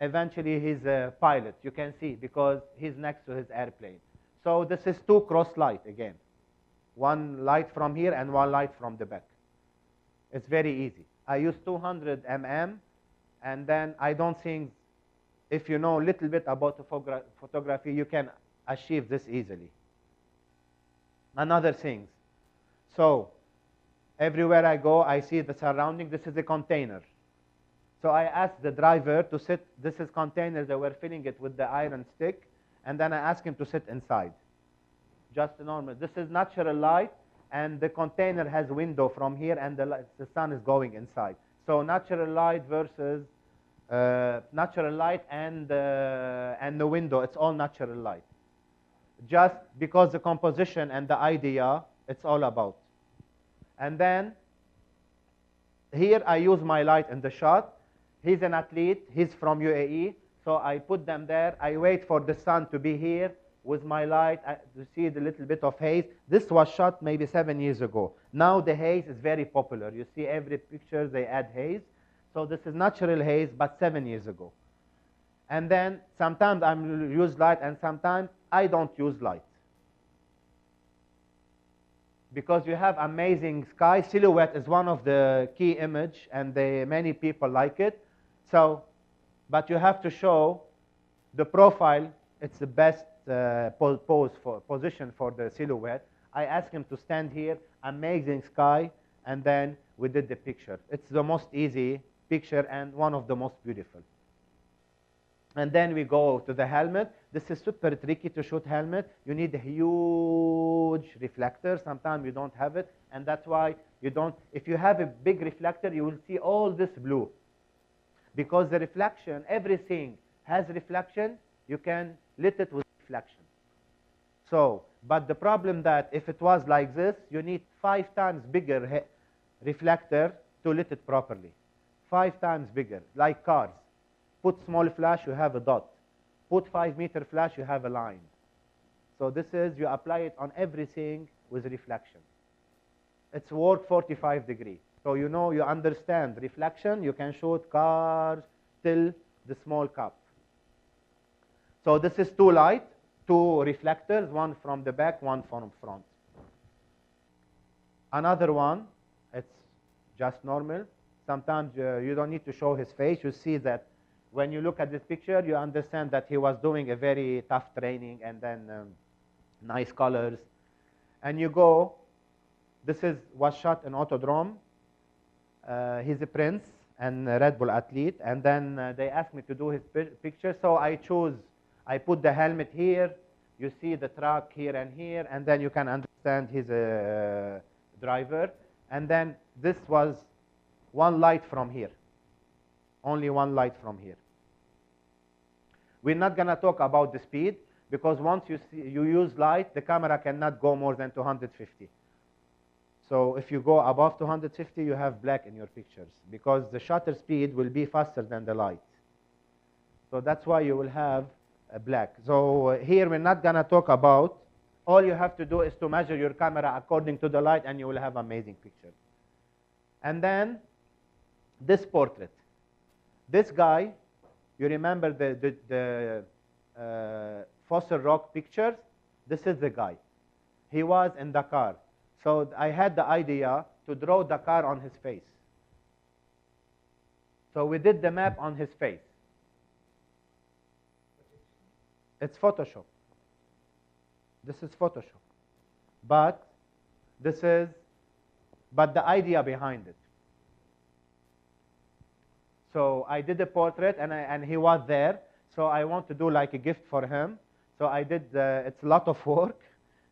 eventually he's a pilot. You can see because he's next to his airplane. So this is 2 cross light again. 1 light from here and 1 light from the back. It's very easy. I use 200 mm, and then I don't think, if you know a little bit about photography, you can achieve this easily. Another thing. So everywhere I go, I see the surrounding. This is a container. So I asked the driver to sit. This is containers. They were filling it with the iron stick. And then I asked him to sit inside. Just normal. This is natural light, and the container has a window from here, and the sun is going inside. So natural light versus natural light and the window, it's all natural light. Just because the composition and the idea, it's all about. And then here I use my light in the shot. He's an athlete. He's from UAE. So I put them there. I wait for the sun to be here with my light to see the little bit of haze. This was shot maybe 7 years ago. Now the haze is very popular. You see every picture they add haze. So this is natural haze, but 7 years ago. And then sometimes I use light, and sometimes I don't use light. because you have amazing sky. Silhouette is one of the key image, and many people like it. So, but you have to show the profile. It's the best position for the silhouette. I asked him to stand here, amazing sky, and then we did the picture. It's the most easy picture and one of the most beautiful. And then we go to the helmet. This is super tricky to shoot helmet. You need a huge reflector. Sometimes you don't have it, and that's why you don't. If you have a big reflector, you will see all this blue. Because the reflection, everything has reflection, you can lit it with reflection. So, but the problem that if it was like this, you need 5 times bigger reflector to lit it properly. 5 times bigger, like cars. Put small flash, you have a dot. Put 5-meter flash, you have a line. So this is, you apply it on everything with reflection. It's work 45 degrees. So you know, you understand reflection, you can shoot cars till the small cup. So this is 2 light, 2 reflectors, one from the back, one from front. Another one, it's just normal. Sometimes you don't need to show his face. You see that when you look at this picture, you understand that he was doing a very tough training, and then nice colors. And you go, this was shot in Autodrome. He's a Prince and a Red Bull athlete. And then they asked me to do his picture. So I put the helmet here. You see the truck here, and then you can understand he's a driver. And then this was 1 light from here. Only 1 light from here. We're not going to talk about the speed, because once you use light, the camera cannot go more than 250. So if you go above 250, you have black in your pictures, because the shutter speed will be faster than the light. So that's why you will have a black. So here we're not going to talk about. All you have to do is to measure your camera according to the light, and you will have amazing pictures. And then this portrait. This guy, you remember the Fossil Rock pictures? This is the guy. He was in Dakar. So I had the idea to draw Dakar on his face. So we did the map on his face. It's Photoshop. This is Photoshop. But the idea behind it. So I did a portrait, and he was there. So I want to do like a gift for him. So I did. It's a lot of work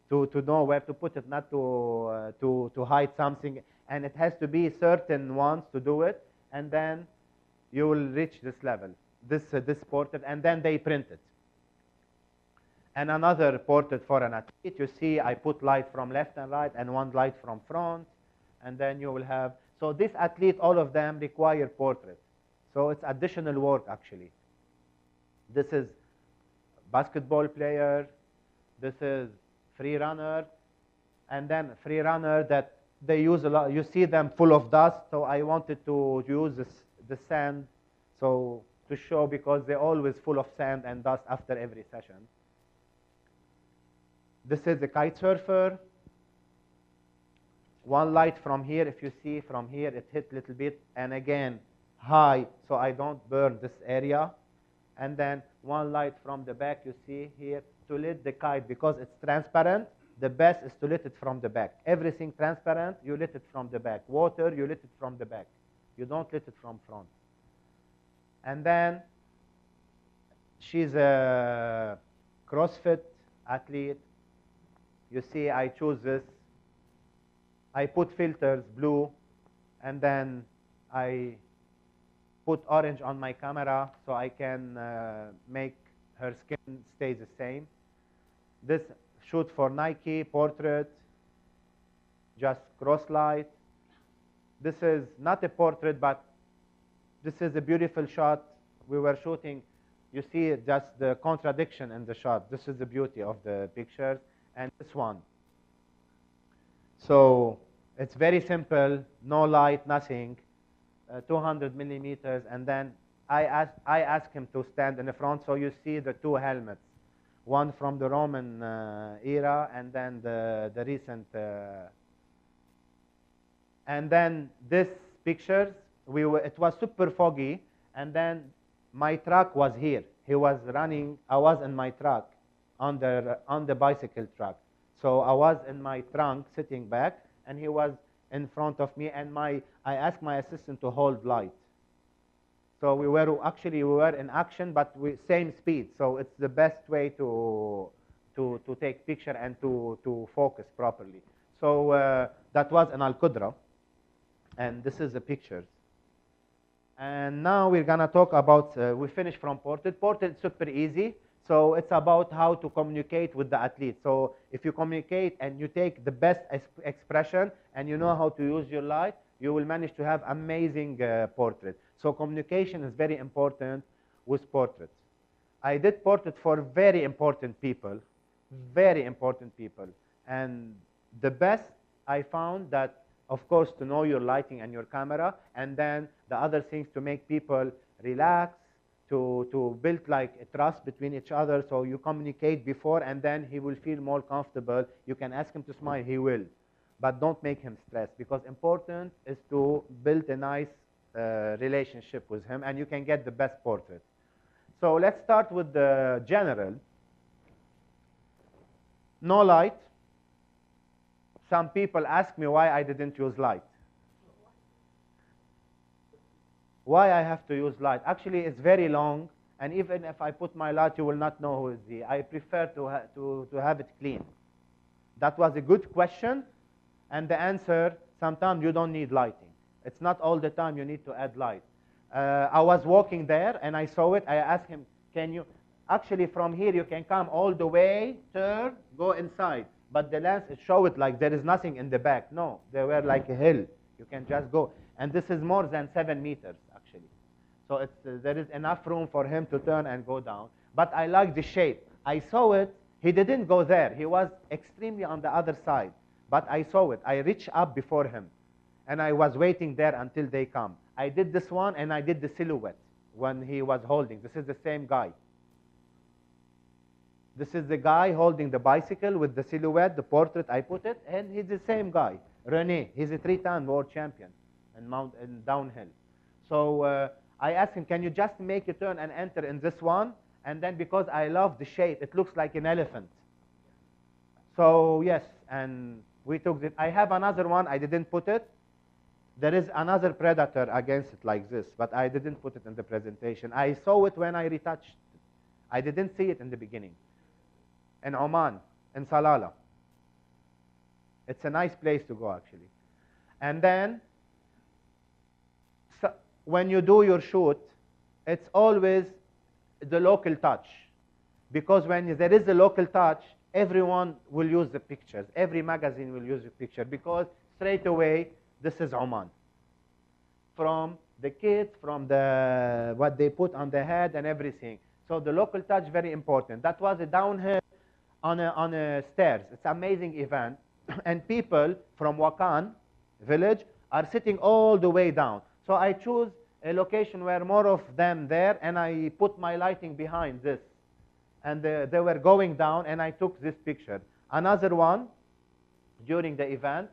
to know where to put it, not to hide something. And it has to be certain ones to do it. And then you will reach this level, this portrait, and then they print it. And another portrait for an athlete. You see, I put light from left and right, and 1 light from front. And then you will have. So this athlete, all of them require portrait. So it's additional work, actually. This is basketball player. This is free runner. And then free runner that they use a lot. You see them full of dust. So I wanted to use the sand so to show, because they're always full of sand and dust after every session. This is a kite surfer. 1 light from here. If you see from here, it hit a little bit. And again, high, so I don't burn this area. And then 1 light from the back, you see here, to lit the kite, because it's transparent. The best is to lit it from the back. Everything transparent, you lit it from the back. Water, you lit it from the back. You don't lit it from front. And then she's a CrossFit athlete. You see, I choose this. I put filters, blue, and then I put orange on my camera so I can make her skin stay the same. This shoot for Nike, portrait, just cross light. This is not a portrait, but this is a beautiful shot. We were shooting, you see just the contradiction in the shot. This is the beauty of the pictures. And this one. So it's very simple, no light, nothing. 200 millimeters, and then I asked him to stand in the front, so you see the 2 helmets, one from the Roman era, and then the recent And then this pictures, it was super foggy, and then my truck was here. He was running, I was in my truck on the bicycle track. So I was in my trunk sitting back, and he was in front of me, and I asked my assistant to hold light. So we were in action, but same speed. So it's the best way to take picture and to focus properly. So that was in Al Qudra, and this is the pictures. And now we're gonna talk about, we finished from portrait. Portrait is super easy. So it's about how to communicate with the athlete. So if you communicate and you take the best expression and you know how to use your light, you will manage to have amazing portrait. So communication is very important with portraits. I did portrait for very important people. And the best I found that, of course, to know your lighting and your camera, and then the other things to make people relax, to build like a trust between each other, so you communicate before, and then he will feel more comfortable. You can ask him to smile, he will. But don't make him stress, because important is to build a nice relationship with him, and you can get the best portrait. So let's start with the general. No light. Some people ask me why I didn't use light. Why I have to use light? Actually, it's very long, and even if I put my light, you will not know who is he. I prefer to have it clean. That was a good question, and the answer, sometimes you don't need lighting. It's not all the time you need to add light. I was walking there, and I saw it. I asked him, can you, actually from here you can come all the way, turn, go inside. But the lens, it showed like there is nothing in the back. No, they were like a hill. You can just go. And this is more than 7 meters, actually. So there is enough room for him to turn and go down. But I like the shape. I saw it. He didn't go there. He was extremely on the other side. But I saw it. I reached up before him. And I was waiting there until they come. I did this one, and I did the silhouette when he was holding. This is the same guy. This is the guy holding the bicycle with the silhouette, the portrait, I put it, and he's the same guy. René, he's a 3-time world champion in downhill. So I asked him, can you just make a turn and enter in this one? And then because I love the shape, it looks like an elephant. So yes, and we took it. I have another one, I didn't put it. There is another predator against it like this, but I didn't put it in the presentation. I saw it when I retouched it. I didn't see it in the beginning. In Oman, in Salalah. It's a nice place to go, actually. And then, so when you do your shoot, it's always the local touch. Because when there is a local touch, everyone will use the pictures. Every magazine will use the picture, because straight away, this is Oman. From the kids, from what they put on the head and everything. So the local touch, very important. That was a downhill on a stairs. It's an amazing event. And people from Wakan village are sitting all the way down. So I choose a location where more of them there, and I put my lighting behind this. And they were going down, and I took this picture. Another one, during the event,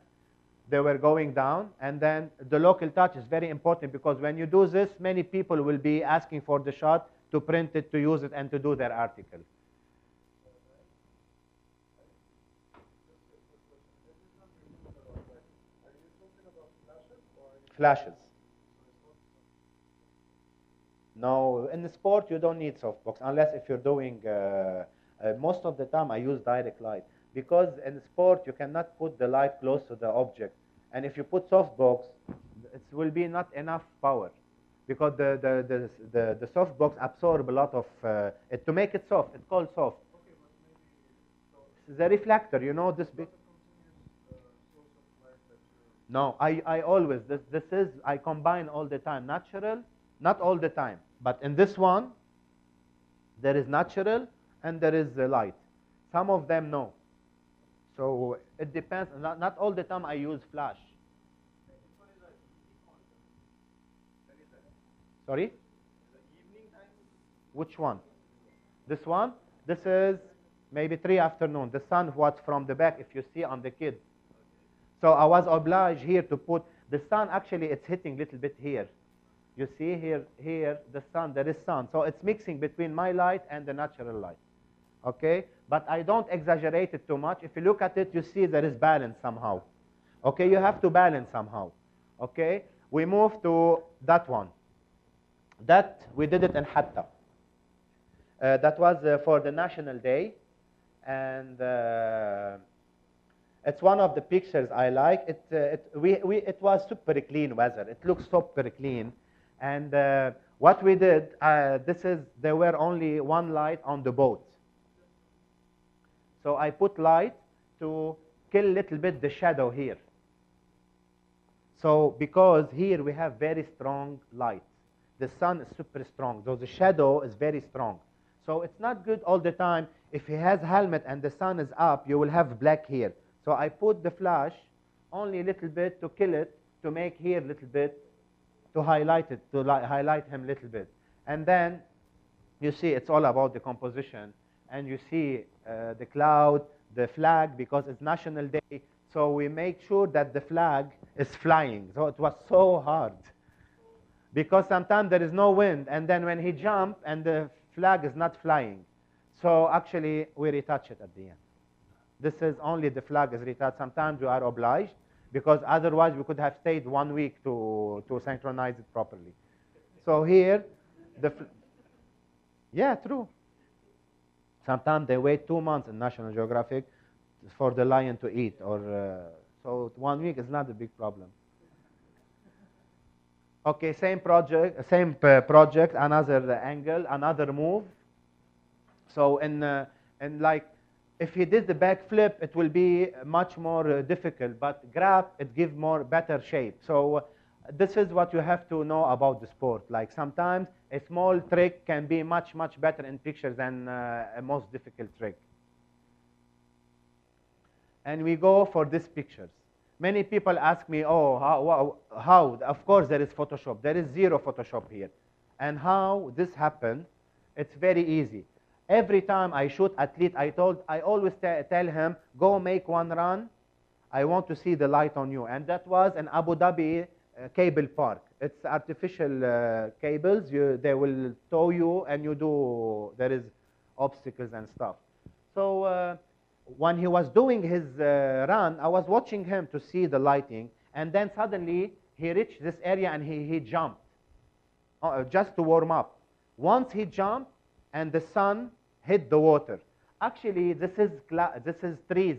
they were going down, and then the local touch is very important, because when you do this, many people will be asking for the shot, to print it, to use it, and to do their article. Flashes. No, in the sport, you don't need softbox, unless if you're doing, most of the time I use direct light. Because in sport, you cannot put the light close to the object. And if you put softbox, it will be not enough power. Because the softbox absorb a lot of, to make it soft, it's called soft. Okay, but maybe The reflector, you know, this big. No, I always, this is, I combine all the time. Natural, not all the time. But in this one, there is natural and there is light. Some of them, no. So it depends. Not all the time I use flash. Sorry? Which one? This one? This is maybe 3 afternoon. The sun was from the back, if you see on the kid. So I was obliged here to put, The sun actually, it's hitting a little bit here. You see here, the sun, there is sun. So it's mixing between my light and the natural light. Okay? But I don't exaggerate it too much. If you look at it, you see there is balance somehow. Okay? You have to balance somehow. Okay? We move to that one. That, we did it in Hatta. That was for the National Day. And it's one of the pictures I like. It was super clean weather. It looks super clean. And what we did, there were only one light on the boat. So I put light to kill a little bit the shadow here. So because here we have very strong light. The sun is super strong, so the shadow is very strong. So it's not good all the time. If he has helmet and the sun is up, you will have black here. So I put the flash only a little bit to kill it, to make here a little bit, to highlight it, to highlight him a little bit. And then you see it's all about the composition. And you see the cloud, the flag, because it's National Day. So we make sure that the flag is flying. So it was so hard. Because sometimes there is no wind, and then when he jumps, and the flag is not flying. So actually, we retouch it at the end. This is only the flag is retouched. Sometimes we are obliged, because otherwise we could have stayed 1 week to synchronize it properly. So here, yeah, true. Sometimes they wait 2 months in National Geographic for the lion to eat, or so 1 week is not a big problem. Okay, same project, another angle, another move. So in like, if he did the backflip, it will be much more difficult. But grab, it gives better shape. So this is what you have to know about the sport. Like sometimes a small trick can be much better in pictures than a most difficult trick. And we go for these pictures. Many people ask me, oh, how? Of course, there is Photoshop. There is zero Photoshop here. And how this happened, it's very easy. Every time I shoot athlete, I always tell him, go make one run. I want to see the light on you. And that was in Abu Dhabi cable park. It's artificial cables. They will tow you, and there is obstacles and stuff. So when he was doing his run, I was watching him to see the lighting, and then suddenly he reached this area and he jumped just to warm up. Once he jumped and the sun hit the water. Actually, this is trees.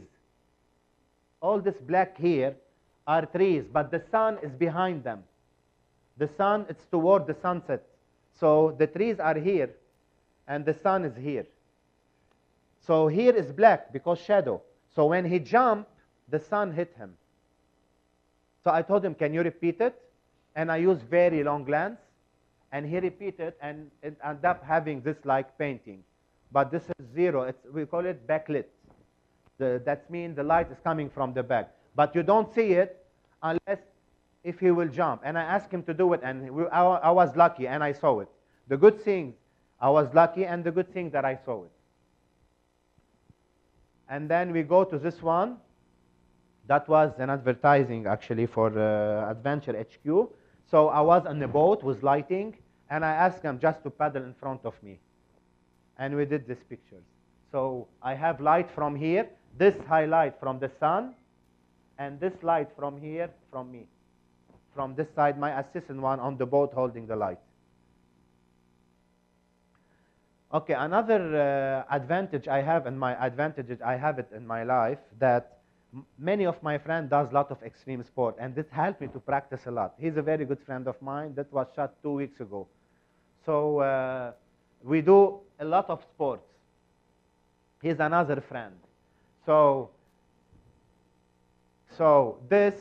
All this black here are trees, but the sun is behind them. The sun, it's toward the sunset. So the trees are here, and the sun is here. So here is black because shadow. So when he jumped, the sun hit him. So I told him, can you repeat it? And I used very long lens. And he repeated, and it ended up having this like painting. But this is zero. We call it backlit. That means the light is coming from the back. But you don't see it unless if he will jump. And I asked him to do it, and I was lucky, and I saw it. The good thing, I was lucky, and the good thing that I saw it. And then we go to this one. That was an advertising, actually, for Adventure HQ. So I was on the boat with lighting, and I asked him just to paddle in front of me. And we did these pictures. So I have light from here, this highlight from the sun, and this light from here from me. From this side, my assistant one on the boat holding the light. Okay, another advantage I have in my life that many of my friends does a lot of extreme sport, and this helped me to practice a lot. He's a very good friend of mine that was shot 2 weeks ago. So we do a lot of sports. He's another friend. So this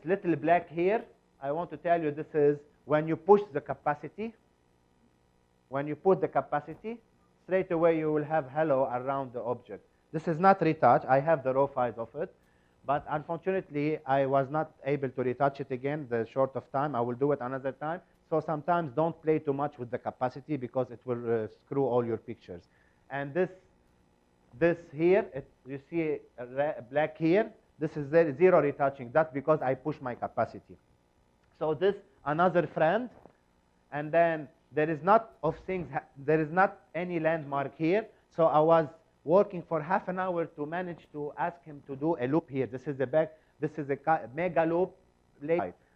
little black here, I want to tell you, this is when you push the capacity. When you put the capacity, straight away you will have halo around the object. This is not retouched. I have the raw files of it. But unfortunately, I was not able to retouch it again, the short of time. I will do it another time. So sometimes don't play too much with the capacity because it will screw all your pictures. And this here, you see black here. This is zero retouching. That's because I push my capacity. So this another friend, and then there is not any landmark here. So I was working for half an hour to manage to ask him to do a loop here. This is the back. This is a mega loop.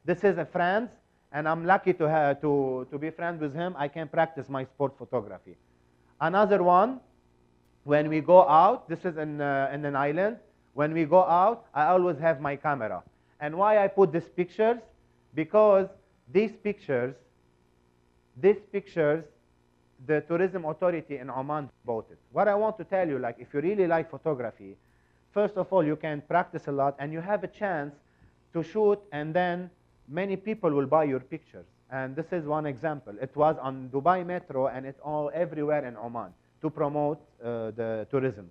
This is a friend, and I'm lucky to be friends with him. I can practice my sport photography. Another one, when we go out, this is in an island. When we go out, I always have my camera. And why I put these pictures? Because these pictures, the tourism authority in Oman bought it. What I want to tell you, like, if you really like photography, first of all, you can practice a lot, and you have a chance to shoot, and then many people will buy your pictures. And this is one example. It was on Dubai Metro, and it's all everywhere in Oman to promote the tourism.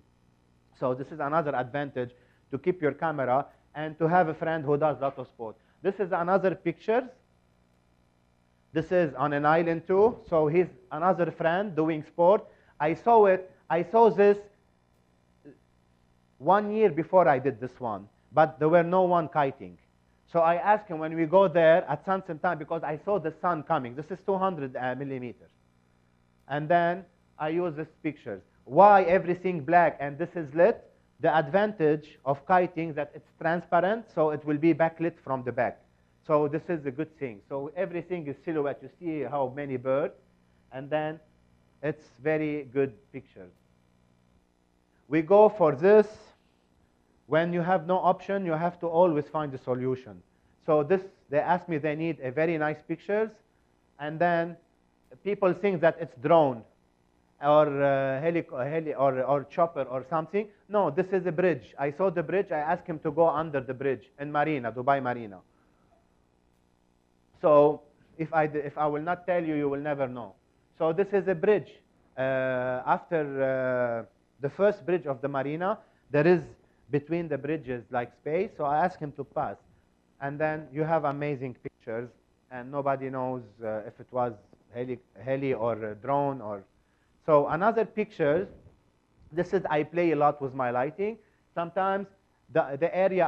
So this is another advantage, to keep your camera and to have a friend who does a lot of sport. This is another picture. This is on an island too. So he's another friend doing sport. I saw this 1 year before I did this one, but there were no one kiting. So I asked him when we go there at sunset time, because I saw the sun coming. This is 200 millimeters. And then I use these pictures. Why everything black and this is lit? The advantage of kiting that it's transparent, so it will be backlit from the back. So this is a good thing. So everything is silhouette. You see how many birds, and then it's very good pictures. We go for this. When you have no option, you have to always find a solution. So this, they asked me, they need a very nice pictures, and then people think that it's drone or or chopper or something. No, this is a bridge. I saw the bridge. I asked him to go under the bridge in Marina, Dubai Marina. So if I will not tell you, you will never know. So this is a bridge. After the first bridge of the Marina, there is between the bridges like space. So I asked him to pass. And then you have amazing pictures, and nobody knows if it was heli or drone or. So another picture, this is, I play a lot with my lighting. Sometimes the area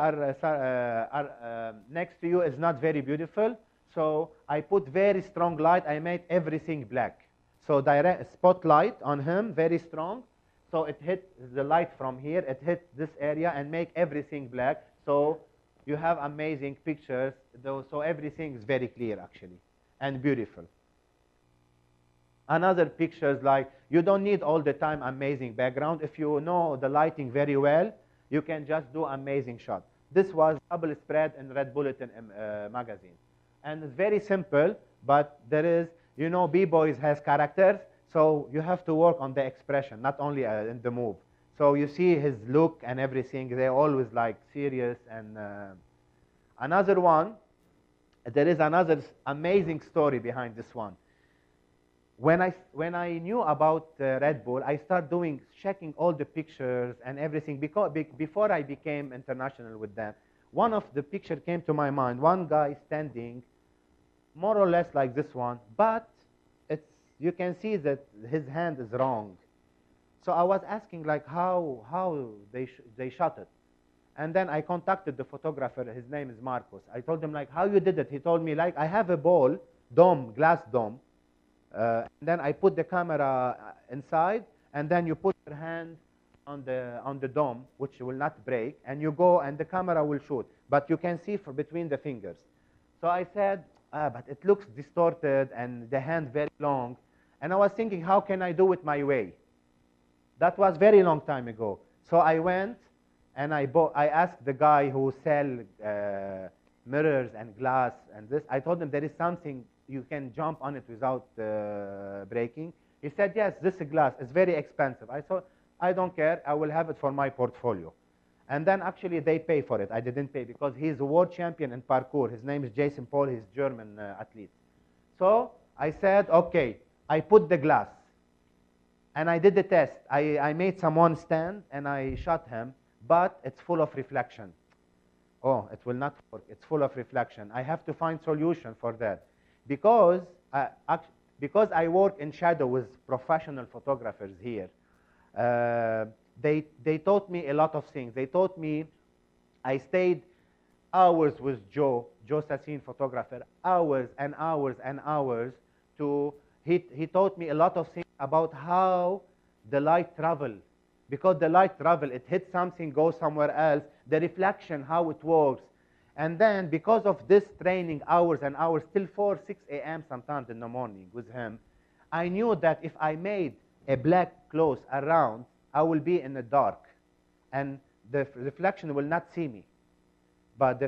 next to you is not very beautiful. So I put very strong light. I made everything black. So direct spotlight on him, very strong. So it hit the light from here. It hit this area and make everything black. So you have amazing pictures. So everything is very clear, actually, and beautiful. Another pictures, like, you don't need all the time amazing background. If you know the lighting very well, you can just do amazing shot. This was double spread in Red Bulletin magazine. And it's very simple, but there is, you know, B-boys has characters, so you have to work on the expression, not only in the move. So you see his look and everything, they're always like serious. And another one, there is another amazing story behind this one. When I knew about Red Bull, I started checking all the pictures and everything, because before I became international with them. One of the pictures came to my mind, one guy standing more or less like this one, but you can see that his hand is wrong. So I was asking, like, how they shot it. And then I contacted the photographer. His name is Marcos. I told him, like, how you did it. He told me, like, I have a ball, glass dome, and then I put the camera inside, and then you put your hand on the dome, which will not break, and you go, and the camera will shoot. But you can see between the fingers. So I said, but it looks distorted, and the hand very long. And I was thinking, how can I do it my way? That was very long time ago. So I went, and I asked the guy who sell mirrors and glass and this. I told him there is something you can jump on it without breaking. He said, yes, this glass is very expensive. I thought, I don't care. I will have it for my portfolio. And then actually they pay for it. I didn't pay because he's a world champion in parkour. His name is Jason Paul. He's a German athlete. So I said, okay, I put the glass. And I did the test. I made someone stand, and I shot him, but it's full of reflection. Oh, it will not work. It's full of reflection. I have to find solution for that. Because I work in shadow with professional photographers here, they taught me a lot of things. They taught me I stayed hours with Joe Sassin, photographer, hours and hours and hours he taught me a lot of things about how the light travel. Because the light travel, it hits something, goes somewhere else, the reflection, how it works. And then because of this training, hours and hours, till 4, 6 a.m. sometimes in the morning with him, I knew that if I made a black cloth around, I will be in the dark. And the reflection will not see me. But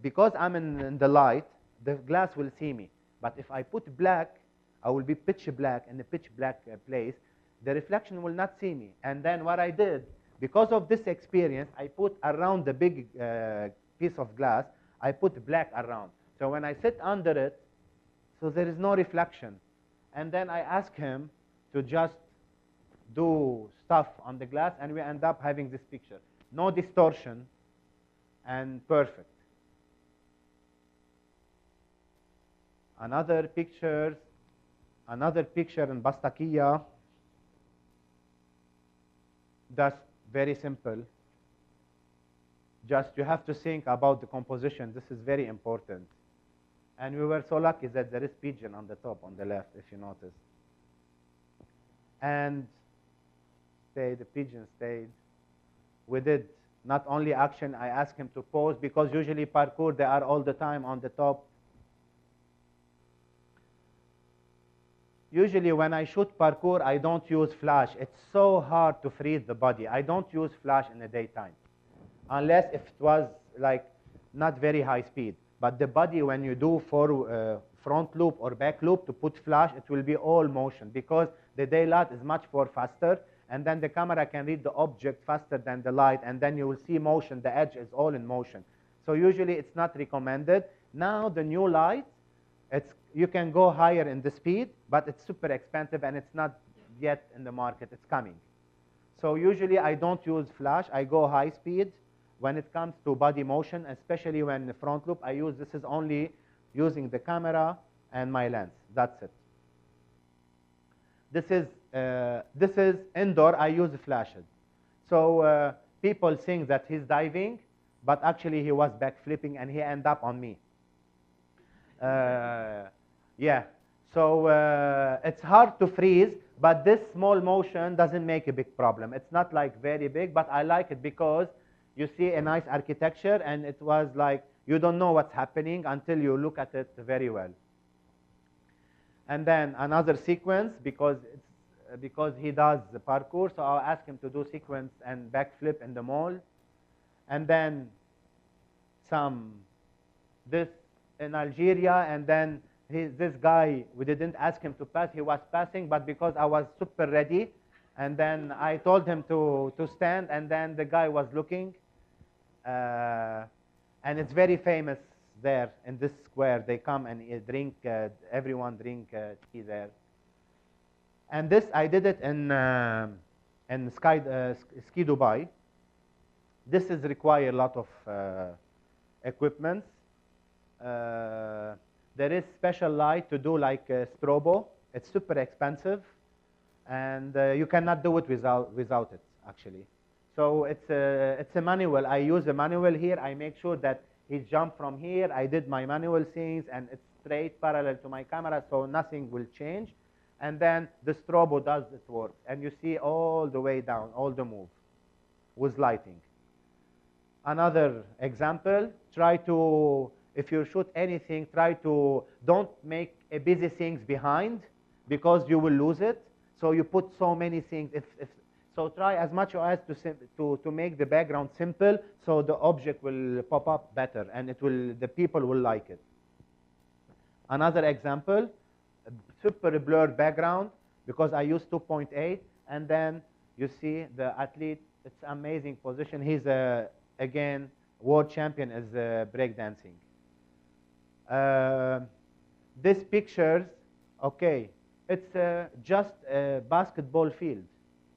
because I'm in the light, the glass will see me. But if I put black, I will be pitch black in the pitch black place. The reflection will not see me. And then what I did, because of this experience, I put around the big piece of glass, I put black around. So when I sit under it, so there is no reflection. And then I ask him to just do stuff on the glass, and we end up having this picture. No distortion, and perfect. Another picture in Bastakia. That's very simple. Just you have to think about the composition. This is very important. And we were so lucky that there is pigeon on the top, on the left, if you notice. And the pigeon stayed. We did not only action, I asked him to pose, because usually parkour, they are all the time on the top. Usually when I shoot parkour, I don't use flash. It's so hard to freeze the body. I don't use flash in the daytime, unless if it was like not very high speed. But the body, when you do for front loop or back loop to put flash, it will be all motion, because the daylight is much more faster, and then the camera can read the object faster than the light, and then you will see motion. The edge is all in motion. So usually it's not recommended. Now the new light, you can go higher in the speed, but it's super expensive and it's not yet in the market. It's coming. So usually I don't use flash. I go high speed when it comes to body motion, especially when the front loop. This is only using the camera and my lens. That's it. This is indoor. I use flashes. So people think that he's diving, but actually he was backflipping and he ended up on me. Yeah, so it's hard to freeze, but this small motion doesn't make a big problem. It's not like very big, but I like it because you see a nice architecture, and it was like you don't know what's happening until you look at it very well. And then another sequence, because he does the parkour, so I'll ask him to do sequence and backflip in the mall. And then this in Algeria, and then this guy, we didn't ask him to pass, he was passing, but because I was super ready, and then I told him to stand, and then the guy was looking, and it's very famous there in this square. They come and drink, everyone drink tea there. And this, I did it in Ski Dubai. This is require a lot of equipment. There is special light to do like strobo. It's super expensive, and you cannot do it without it, actually. So it's a manual. I use a manual here. I make sure that he jumped from here. I did my manual things, and it's straight parallel to my camera, so nothing will change. And then the strobo does its work, and you see all the way down, all the move with lighting. Another example, if you shoot anything, don't make a busy things behind, because you will lose it. So you put so many things. So try as much as to make the background simple, so the object will pop up better, and the people will like it. Another example, super blurred background, because I use 2.8, and then you see the athlete. It's amazing position. He's again world champion is breakdancing. These pictures, okay, it's just a basketball field,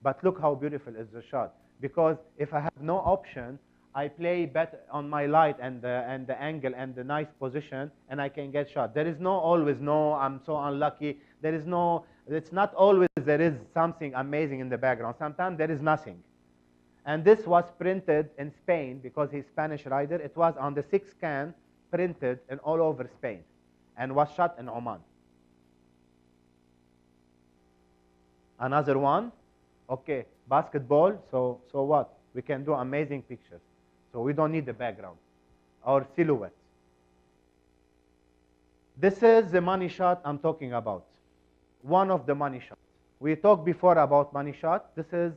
but look how beautiful is the shot. Because if I have no option, I play better on my light and the angle and the nice position, and I can get shot. There is always I'm so unlucky. It's not always there is something amazing in the background. Sometimes there is nothing. And this was printed in Spain because he's Spanish writer. It was on the 6 can printed in all over Spain and was shot in Oman. Another one, okay, basketball. So what? We can do amazing pictures. So we don't need the background or silhouette. This is the money shot I'm talking about. One of the money shots. We talked before about money shot. This is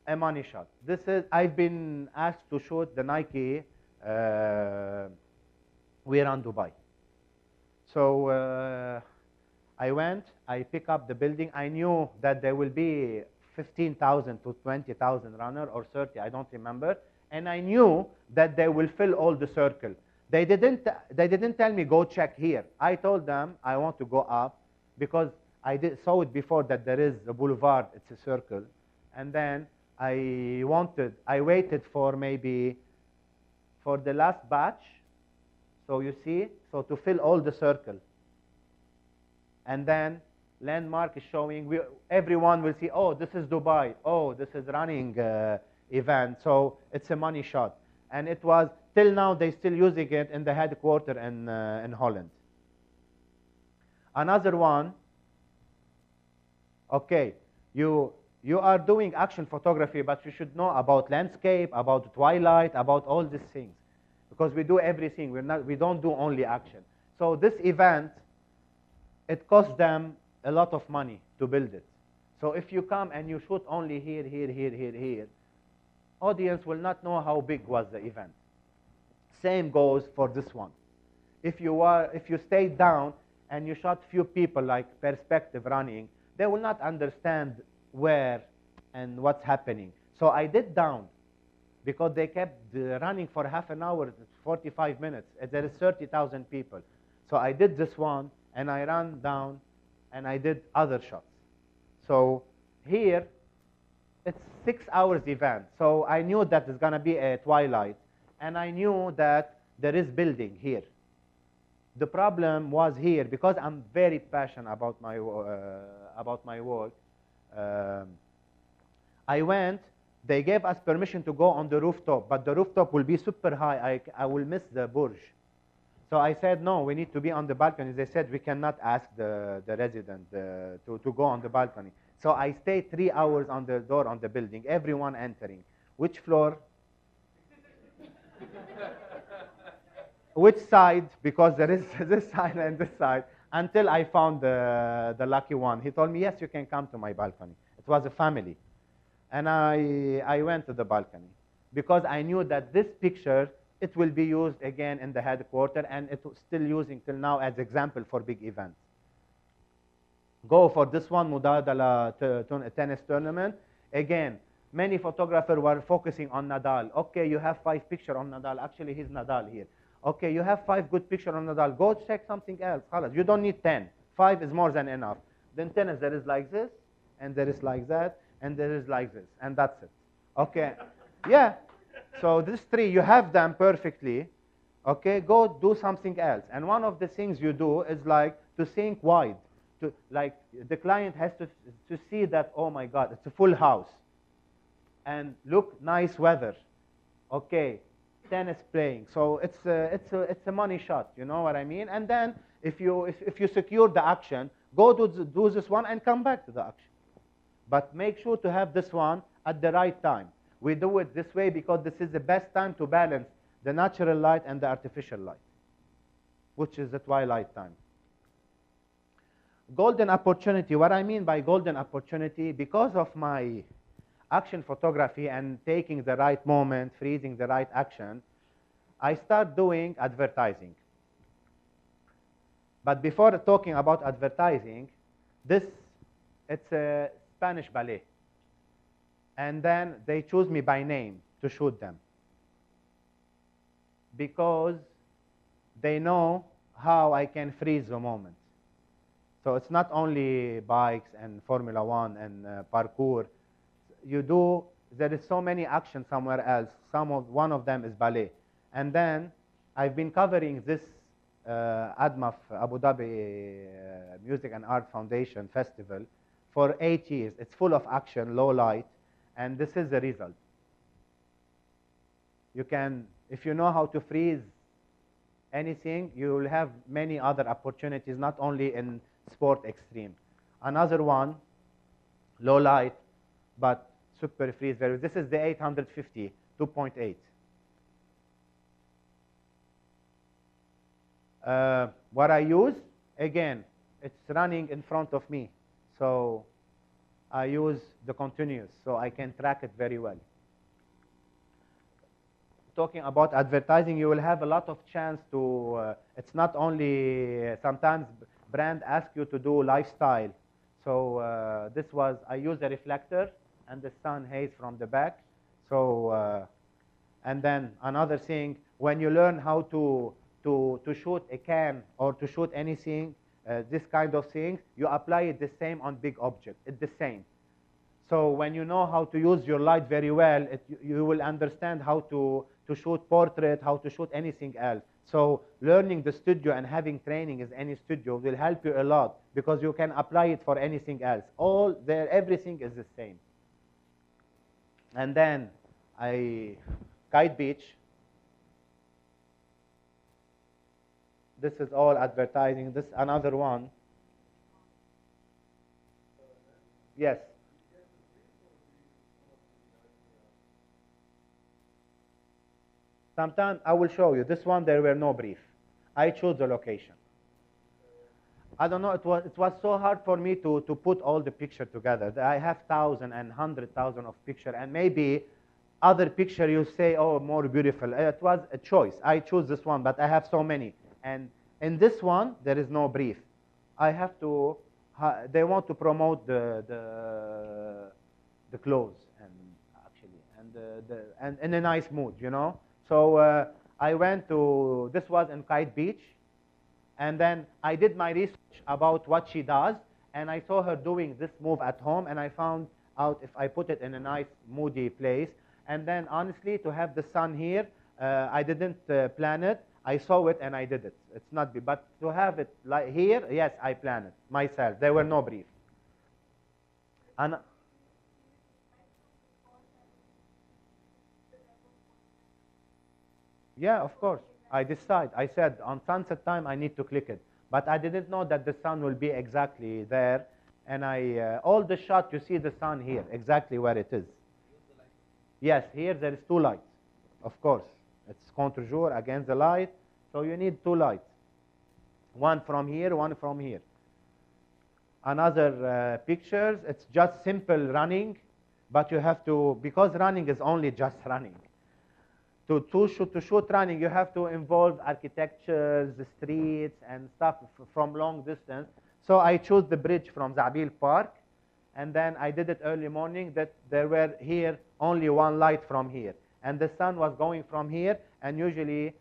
a money shot. This is, I've been asked to shoot the Nike we're on Dubai. So I went, I pick up the building. I knew that there will be 15,000 to 20,000 runner or 30, I don't remember. And I knew that they will fill all the circle. They didn't tell me go check here. I told them I want to go up because I saw it before that there is a boulevard, it's a circle. And then I waited for maybe for the last batch. So you see, so to fill all the circle. And then landmark is showing, everyone will see, oh, this is Dubai. Oh, this is running event. So it's a money shot. And it was, till now, they're still using it in the headquarters in Holland. Another one, okay, you are doing action photography, but you should know about landscape, about twilight, about all these things. Because we do everything. We don't do only action. So this event, it costs them a lot of money to build it. So if you come and you shoot only here, here, here, here, here, audience will not know how big was the event. Same goes for this one. If you stay down and you shot few people like perspective running, they will not understand where and what's happening. So I did down because they kept running for half an hour, 45 minutes. There is 30,000 people. So I did this one and I ran down and I did other shots. So here, it's 6 hours event. So I knew that it's gonna be a twilight and I knew that there is building here. The problem was here because I'm very passionate about my work. I went, they gave us permission to go on the rooftop, but the rooftop will be super high. I will miss the Burj. So I said, no, we need to be on the balcony. They said, we cannot ask the resident to go on the balcony. So I stayed 3 hours on the door on the building, everyone entering. Which floor? Which side? Because there is this side and this side. Until I found the lucky one. He told me, yes, you can come to my balcony. It was a family. And I went to the balcony because I knew that this picture, it will be used again in the headquarters, and it's still using till now as example for big events. Go for this one, Mudadala tennis tournament. Again, many photographers were focusing on Nadal. Okay, you have 5 pictures on Nadal. Actually, he's Nadal here. Okay, you have 5 good pictures on Nadal. Go check something else. You don't need 10. 5 is more than enough. Then tennis, there is like this, and there is like that, and there is like this, and that's it. Okay, yeah. So these 3, you have them perfectly. Okay, go do something else. And one of the things you do is like to think wide. Like the client has to see that, oh my God, it's a full house. And look, nice weather. Okay, tennis playing. So it's a money shot, you know what I mean? And then if you secure the action, go do this one and come back to the action. But make sure to have this one at the right time. We do it this way because this is the best time to balance the natural light and the artificial light, which is the twilight time. Golden opportunity. What I mean by golden opportunity, because of my action photography and taking the right moment, freezing the right action, I start doing advertising. But before talking about advertising, it's a Spanish ballet. And then they choose me by name to shoot them because they know how I can freeze the moment. So it's not only bikes and Formula One and parkour. There is so many action somewhere else. One of them is ballet. And then I've been covering this ADMAF, Abu Dhabi Music and Art Foundation Festival for 8 years. It's full of action, low light. And this is the result. You can, if you know how to freeze anything, you will have many other opportunities, not only in sport extreme. Another one, low light, but super freeze value. This is the 850, 2.8. What I use, again, it's running in front of me. So I use the continuous, so I can track it very well. Talking about advertising, you will have a lot of chance to, it's not only, sometimes brand ask you to do lifestyle. So this was, I use a reflector and the sun haze from the back. So, and then another thing, when you learn how to shoot a can or to shoot anything, this kind of thing, you apply it the same on big object. It's the same. So when you know how to use your light very well, you will understand how to shoot portrait, how to shoot anything else. So learning the studio and having training in any studio will help you a lot because you can apply it for anything else. All there, everything is the same. And then Kite Beach. This is all advertising. This another one. Yes. Sometimes I will show you. This one, there were no brief. I chose the location. I don't know, it was so hard for me to put all the picture together. I have 1,000 and 100,000 of picture, and maybe other picture you say, oh, more beautiful. It was a choice. I chose this one, but I have so many. And in this one, there is no brief. I have to, they want to promote the clothes, and actually, and in a nice mood, you know. So I went to, this was in Kite Beach, and then I did my research about what she does, and I saw her doing this move at home, and I found out if I put it in a nice, moody place. And then, honestly, to have the sun here, I didn't plan it. I saw it, and I did it. It's not, but to have it like here, yes, I planned it myself. There were no brief. And yeah, of course. I said, on sunset time, I need to click it. But I didn't know that the sun will be exactly there. And all the shot, you see the sun here, exactly where it is. Yes, here there is two lights, of course. It's contre-jour against the light, so you need two lights. One from here, one from here. Another pictures, it's just simple running, but you have to, because running is only just running. To shoot running, you have to involve architectures, the streets, and stuff from long distance. So I chose the bridge from Zabil Park, and then I did it early morning that there were here only one light from here. And the sun was going from here, and usually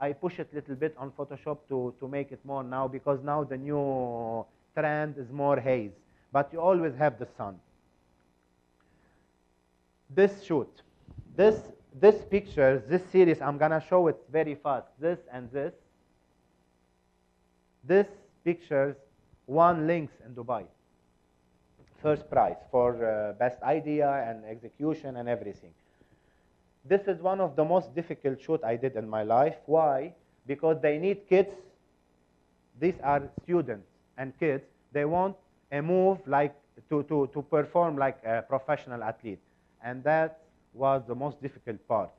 I push it a little bit on Photoshop to make it more now, because now the new trend is more haze. But you always have the sun. This shoot, this picture, this series, I'm going to show it very fast. This and this. This pictures won links in Dubai. First prize for best idea and execution and everything. This is one of the most difficult shoot I did in my life. Why? Because they need kids. These are students and kids. They want a move like to perform like a professional athlete. And that was the most difficult part.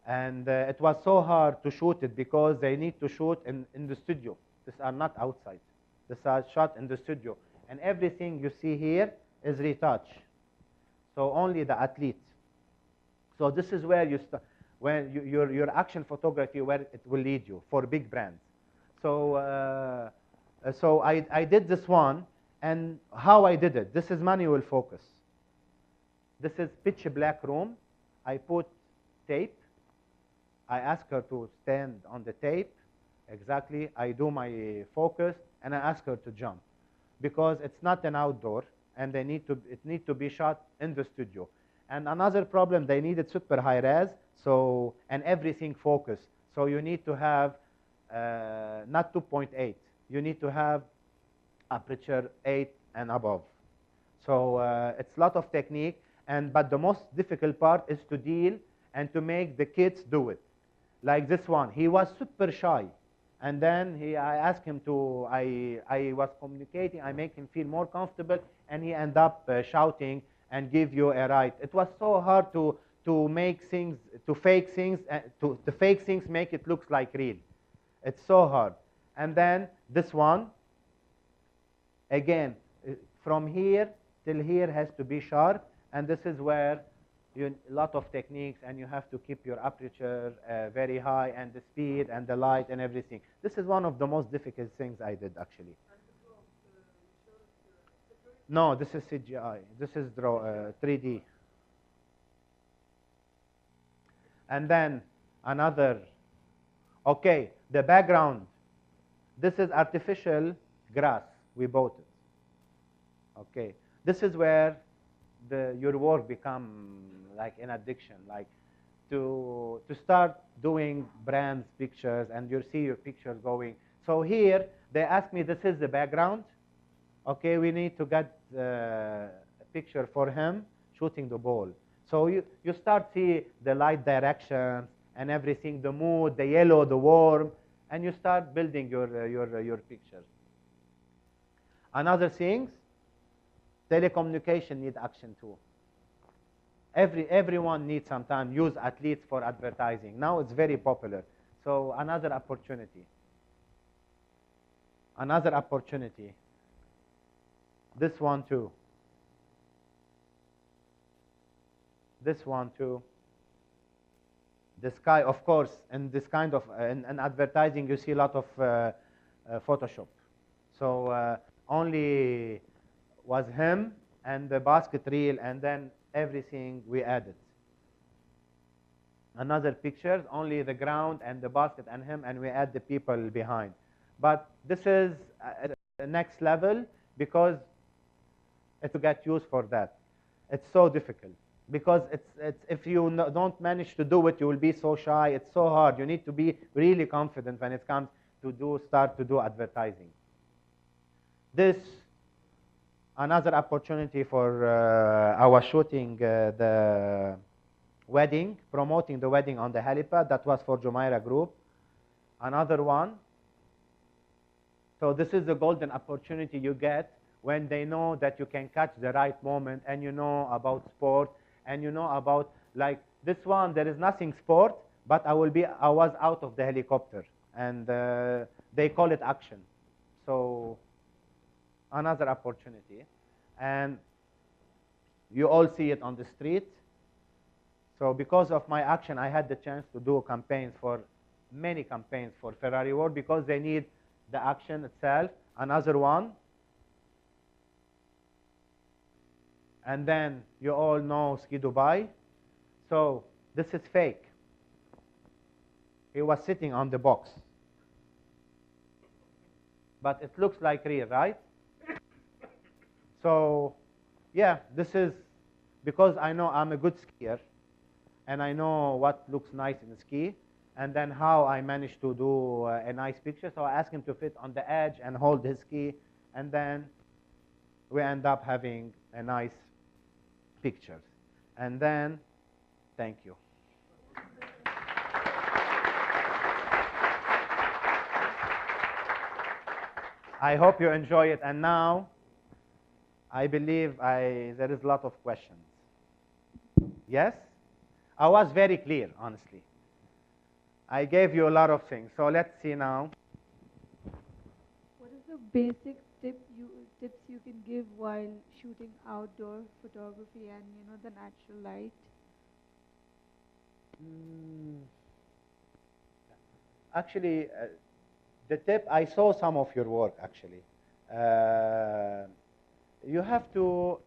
And it was so hard to shoot it because they need to shoot in the studio. These are not outside. These are shot in the studio. And everything you see here is retouched. So only the athlete. So this is where you start, when your action photography, where it will lead you for big brands. So so I did this one, and how I did it. This is manual focus. This is pitch black room. I put tape. I ask her to stand on the tape. Exactly. I do my focus, and I ask her to jump, because it's not an outdoor, and it need to be shot in the studio. And another problem, they needed super high res, so, and everything focused. So you need to have not 2.8. You need to have aperture 8 and above. So it's a lot of technique. But the most difficult part is to deal and to make the kids do it. Like this one, he was super shy. And then I asked him to, I was communicating, I make him feel more comfortable, and he ended up shouting and give you a right. It was so hard to make things, to fake things, to fake things make it look like real. It's so hard. And then this one, again, from here till here has to be sharp, and this is where a lot of techniques, and you have to keep your aperture very high, and the speed and the light and everything. This is one of the most difficult things I did, actually. No, this is CGI. This is 3D. And then another, okay, the background. This is artificial grass. We bought it. Okay, this is where your work become like an addiction, like to start doing brands pictures, and you see your pictures going. So here they ask me, this is the background. Okay, we need to get a picture for him shooting the ball. So you start see the light directions and everything, the mood, the yellow, the warm, and you start building your pictures. Another things, telecommunication need action too. Everyone needs sometimes use athletes for advertising. Now it's very popular. So another opportunity. Another opportunity. This one too. This one too. The sky, of course, and this kind of in advertising you see a lot of Photoshop. So only was him and the basket reel, and then everything we added. Another pictures, only the ground and the basket and him, and we add the people behind. But this is the next level, because it's to get used for that. It's so difficult, because it's if you don't manage to do it, you will be so shy. It's so hard. You need to be really confident when it comes to start to do advertising. This another opportunity for I was shooting the wedding, promoting the wedding on the helipad. That was for Jumeirah Group. Another one. So this is the golden opportunity you get when they know that you can catch the right moment, and you know about sport, and you know about, like this one, there is nothing sport, but I was out of the helicopter, and they call it action. So another opportunity, and you all see it on the street. So because of my action, I had the chance to do campaigns for many campaigns for Ferrari World, because they need the action itself. Another one, and then you all know Ski Dubai. So this is fake. He was sitting on the box, but it looks like real, right? So, yeah, this is because I know I'm a good skier, and I know what looks nice in a ski, and then how I managed to do a nice picture. So I asked him to fit on the edge and hold his ski, and then we end up having a nice picture. And then, thank you. I hope you enjoy it, and now I believe there is a lot of questions. Yes? I was very clear, honestly. I gave you a lot of things. So let's see now. What is the basic tips you can give while shooting outdoor photography and the natural light? Actually, the tip, I saw some of your work actually. You have to,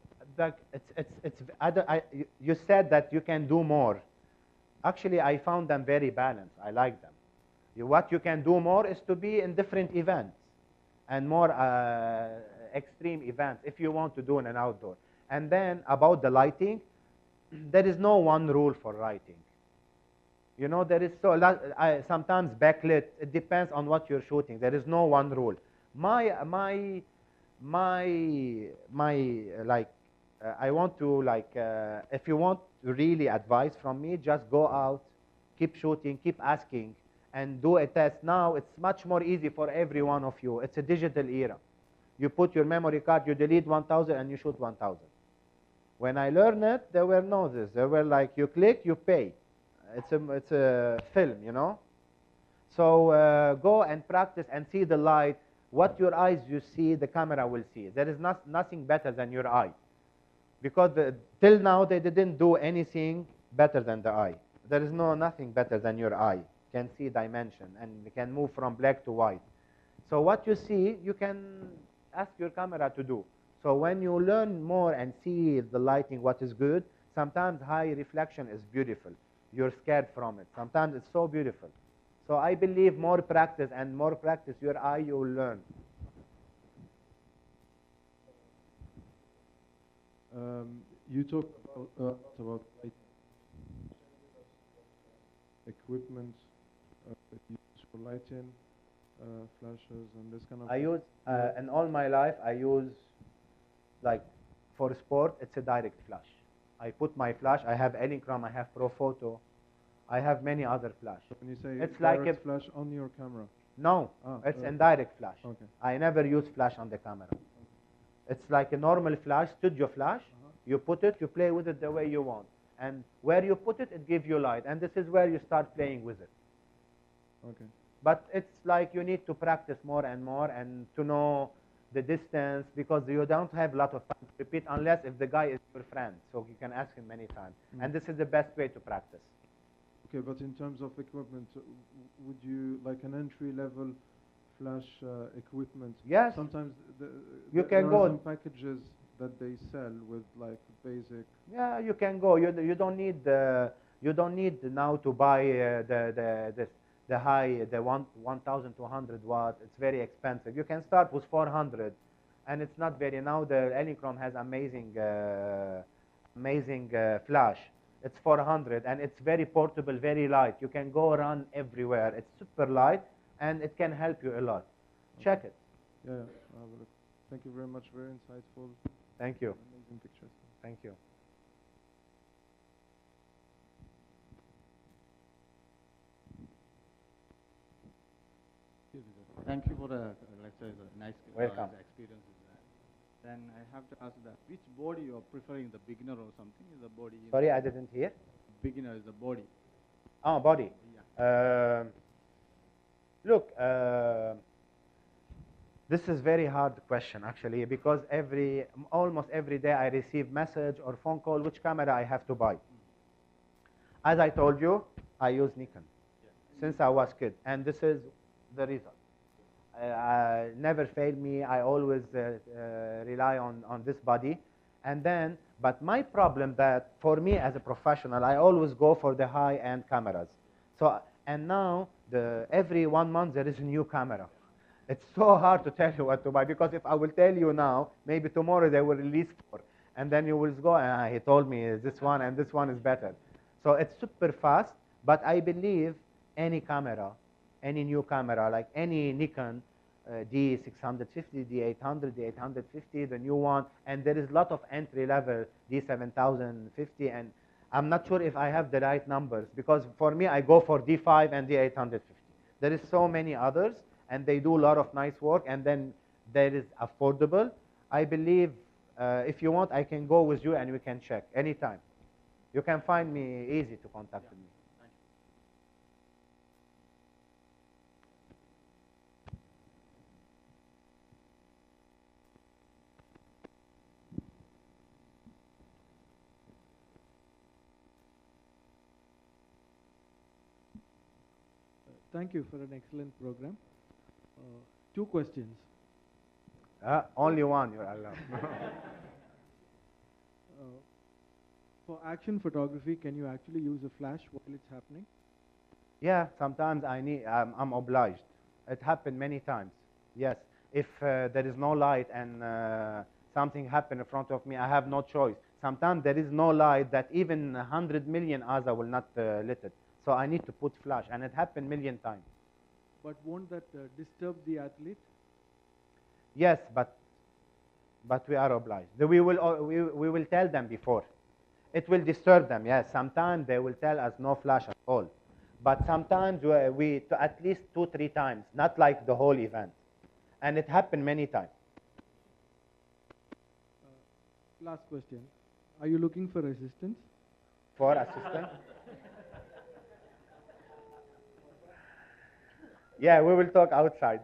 you said that you can do more. Actually, I found them very balanced. I like them. What you can do more is to be in different events and more extreme events if you want to do in an outdoor. And then about the lighting, there is no one rule for lighting. There is sometimes backlit. It depends on what you're shooting. There is no one rule. My like I want to like, if you want really advice from me, just go out, keep shooting, keep asking, and do a test. Now it's much more easy for every one of you. It's a digital era. You put your memory card, you delete 1,000, and you shoot 1,000. When I learned it, there were no this. There were like, you click, you pay. It's a film, you know. So go and practice and see the light. What your eyes you see, the camera will see. There is nothing better than your eye. Because till now, they didn't do anything better than the eye. There is nothing better than your eye. Can see dimension and can move from black to white. So what you see, you can ask your camera to do. So when you learn more and see the lighting, what is good, sometimes high reflection is beautiful. You're scared from it. Sometimes it's so beautiful. So I believe more practice and more practice your eye, you will learn. You talked about equipment used for lighting, flashes, and this kind of. I use, in all my life, I use, like, for sport, it's a direct flash. I put my flash, I have Elinchrom, I have Profoto, I have many other flash. So when you say it's like a flash on your camera? No, it's indirect flash. Okay. I never use flash on the camera. It's like a normal flash, studio flash. You put it, you play with it the way you want. And where you put it, it gives you light. And this is where you start playing with it. Okay. But it's like you need to practice more and to know the distance, because you don't have a lot of time to repeat unless if the guy is your friend. So you can ask him many times. And this is the best way to practice. Okay, but in terms of equipment, would you, like an entry-level flash equipment? Yes. Sometimes You can there go. are some packages that they sell with like basic. Yeah, you can go. You don't need now to buy the high 1,200 watt. It's very expensive. You can start with 400, and it's not very. Now the Elinchrom has amazing flash. It's 400, and it's very portable, very light. You can go run everywhere. It's super light, and it can help you a lot. Check it. Yeah, I'll have a look. Thank you very much. Very insightful. Thank you. Amazing pictures. Thank you. Thank you for the lecture. It's a nice Welcome. experience. Then I have to ask that which body you are preferring, the beginner or something? Is the body? Sorry, I didn't hear. Beginner is the body. Oh, body. Yeah. Look, this is very hard question actually, because almost every day I receive message or phone call which camera I have to buy. As I told you, I use Nikon since I was kid, and this is the result. Never failed me. I always rely on this body, and then. But my problem that for me as a professional, I always go for the high-end cameras. So and now every 1 month there is a new camera. It's so hard to tell you what to buy, because if I will tell you now, maybe tomorrow they will release 4, and then you will go, he told me this one and this one is better. So it's super fast, but I believe any camera, any new camera, like any Nikon D650, D800, D850, the new one, and there is a lot of entry level D7050, and I'm not sure if I have the right numbers, because for me I go for D5 and D850. There is so many others, and they do a lot of nice work, and then there is affordable. I believe if you want, I can go with you and we can check anytime. You can find me easy to contact me. Thank you for an excellent program. 2 questions. Only one, you're allowed. For action photography, can you actually use a flash while it's happening? Yeah, sometimes I'm obliged. It happened many times. Yes, if there is no light and something happened in front of me, I have no choice. Sometimes there is no light that even 100 million ASA will not lit it. So I need to put flash, and it happened a million times. But won't that disturb the athlete? Yes, but but we are obliged. We will tell them before. It will disturb them, yes. Sometimes they will tell us no flash at all. But sometimes we at least 2-3 times, not like the whole event. And it happened many times. Last question. Are you looking for assistance? For assistance? Yeah, we will talk outside.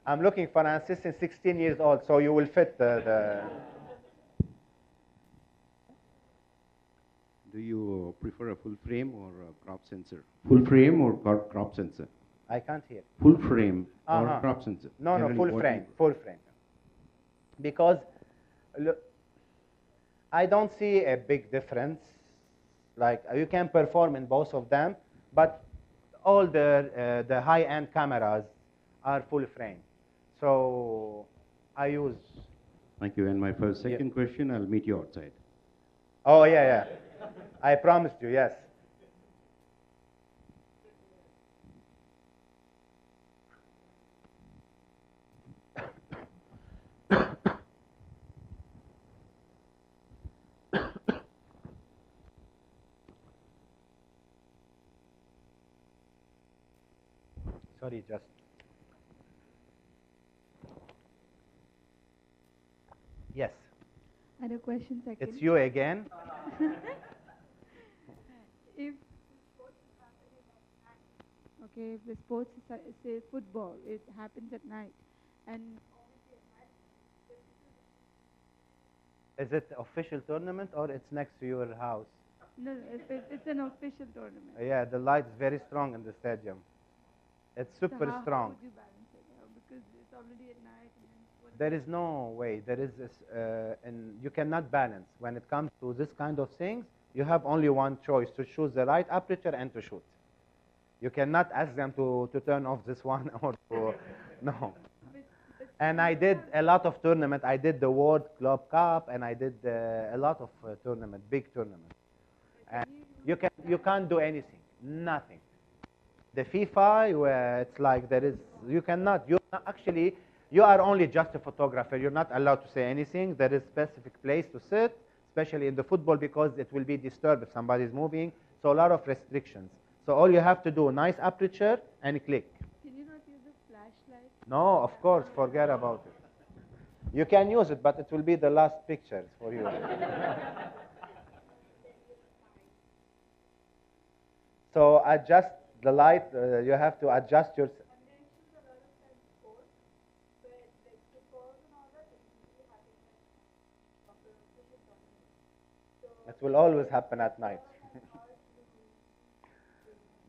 I'm looking for an assistant 16 years old, so you will fit the Do you prefer a full frame or a crop sensor? Full frame or crop sensor? I can't hear. Full frame or Uh-huh. crop sensor? No, Generally, full what frame, you- full frame. Because look, I don't see a big difference. Like you can perform in both of them, but all the high-end cameras are full frame. So I use. Thank you. And my second question, I'll meet you outside. Oh yeah. I promised you, yes. Sorry, just. Yes, I had a question second. it's you again. If okay, if the sports is, say football, it happens at night, and Is it official tournament or it's next to your house? no, it's an official tournament. Yeah, the light is very strong in the stadium. It's super So how strong. would you balance it out? Because it's already at night. And then what There is no way. There is this, and you cannot balance. When it comes to this kind of things, you have only one choice: to choose the right aperture and to shoot. You cannot ask them to turn off this one or to no. And I did a lot of tournament. I did the World Club Cup, and I did a lot of tournament, big tournament. And you can't do anything, nothing. The FIFA, where it's like there is, you cannot. Actually, you are only just a photographer. You're not allowed to say anything. There is specific place to sit, especially in the football, because it will be disturbed if somebody is moving. So a lot of restrictions. So all you have to do, nice aperture and click. can you not use a flashlight? No, of course, forget about it. You can use it, but it will be the last pictures for you. So adjust the light. You have to adjust your. It will always happen at night.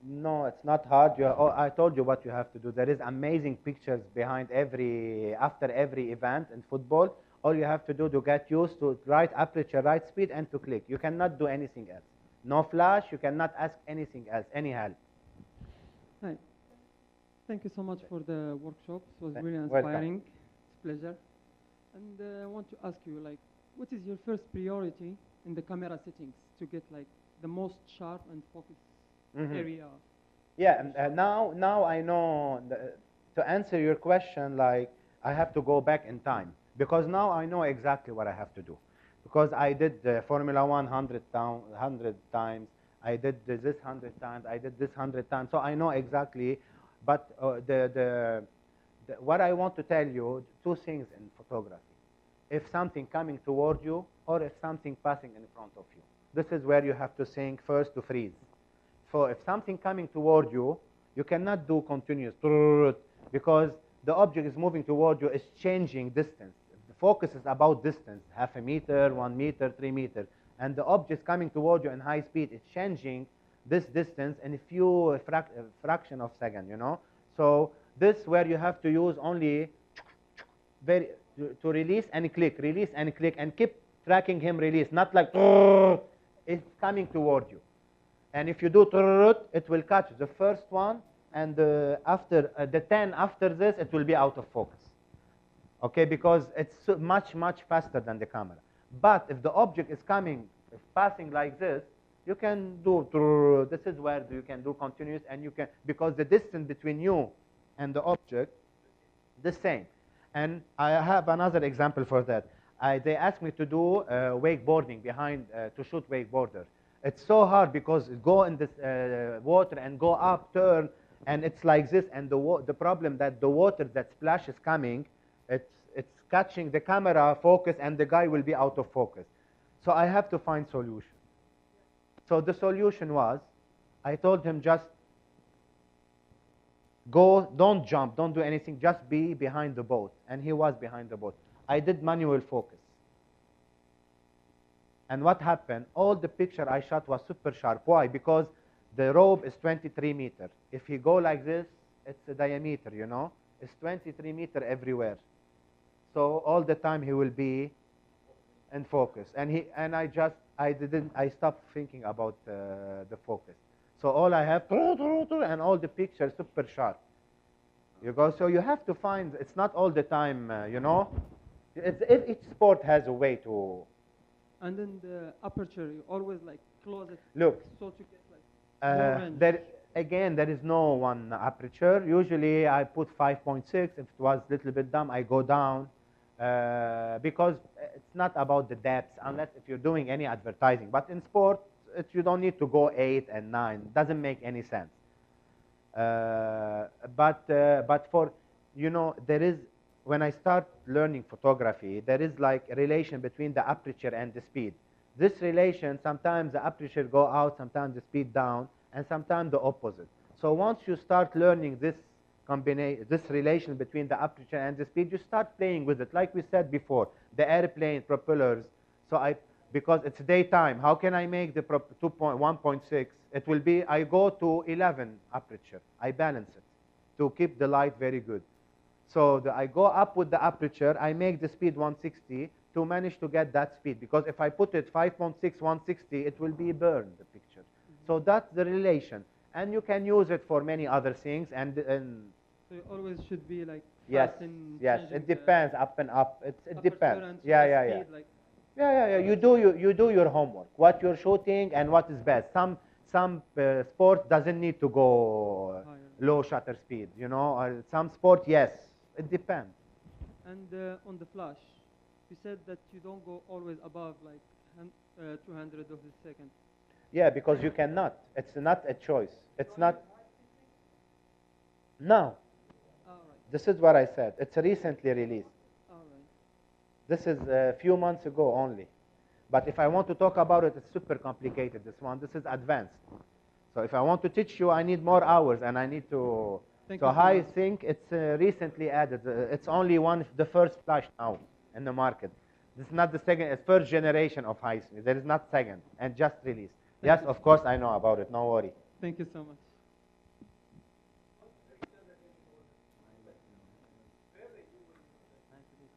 No, it's not hard. I told you what you have to do. There is amazing pictures behind after every event in football. All you have to do to get used to right aperture, right speed, and to click. You cannot do anything else. No flash. You cannot ask anything else, any help. Hi. Thank you so much for the workshop. It was really Welcome. inspiring. It's a pleasure. And I want to ask you, like, what is your first priority in the camera settings to get like the most sharp and focused area? Yeah, now I know to answer your question, like I have to go back in time because now I know exactly what I have to do because I did Formula 1 100 times, I did this 100 times, I did this 100 times, so I know exactly. But what I want to tell you, two things in photography: if something coming toward you or if something passing in front of you. This is where you have to think first to freeze. So if something coming toward you, you cannot do continuous because the object is moving toward you, is changing distance. The focus is about distance, 0.5 meter, 1 meter, 3 meters. And the object coming toward you in high speed is changing this distance in a few fraction of second, you know. So this where you have to use only to release and click, and keep tracking him release, not like it's coming toward you. And if you do it will catch the first one, and after the 10 after this, it will be out of focus. Okay, because it's much faster than the camera. But if the object is passing like this, You can do, this is where you can do continuous, and you can, because the distance between you and the object, the same. And I have another example for that. They asked me to do wakeboarding to shoot wakeboarder. It's so hard because go in this water and go up, turn, and it's like this. And the problem that the water that splash is coming, it's catching the camera focus, and the guy will be out of focus. So I have to find solution. So the solution was, I told him just go, don't jump, don't do anything, just be behind the boat. And he was behind the boat. I did manual focus. And what happened? All the picture I shot was super sharp. Why? Because the rope is 23 meters. If he go like this, it's a diameter, you know? It's 23 meters everywhere. So all the time he will be in focus. And I stopped thinking about the focus. So all I have, and all the pictures super sharp. You go, so you have to find, it's not all the time, you know? Each sport has a way to... And then the aperture, you always like close it. Look, so to get like more range. there is no one aperture. Usually I put 5.6. If it was a little bit dumb, I go down. Because it's not about the depth, unless if you're doing any advertising. But in sport, you don't need to go 8 and 9. It doesn't make any sense. But for, you know, there is, when I start learning photography, there is like a relation between the aperture and the speed. This relation, sometimes the aperture go out, sometimes the speed down, and sometimes the opposite. So once you start learning this combination, this relation between the aperture and the speed, you start playing with it. Like we said before, the airplane propellers. So because it's daytime, how can I make the 1.6? It will be, I go to 11 aperture. I balance it to keep the light very good. So I go up with the aperture, I make the speed 160 to manage to get that speed. Because if I put it 5.6, 160, it will be burned, the picture. So that's the relation. And you can use it for many other things. And so you always should be like yes, fast in yes, changing it depends, up and up. It aperture depends. and Yeah. speed, like Yeah. You do your homework. What you're shooting and what is best. Some sport doesn't need to go higher. low shutter speed. You know, or some sport, yes. It depends. And on the flash, you said that you don't go always above like 200 of a second. Yeah, because you cannot. It's not a choice. It's not. No. All right. This is what I said. It's recently released. All right. This is a few months ago only. But if I want to talk about it, it's super complicated, this one. This is advanced. So if I want to teach you, I need more hours, and I need to... Thank so you so I much. think it's recently added. It's only the first flash now in the market. This is not the second, it's first generation of high speed. There is not second, and just released. Yes, of course I know about it, no worry. Thank you so much.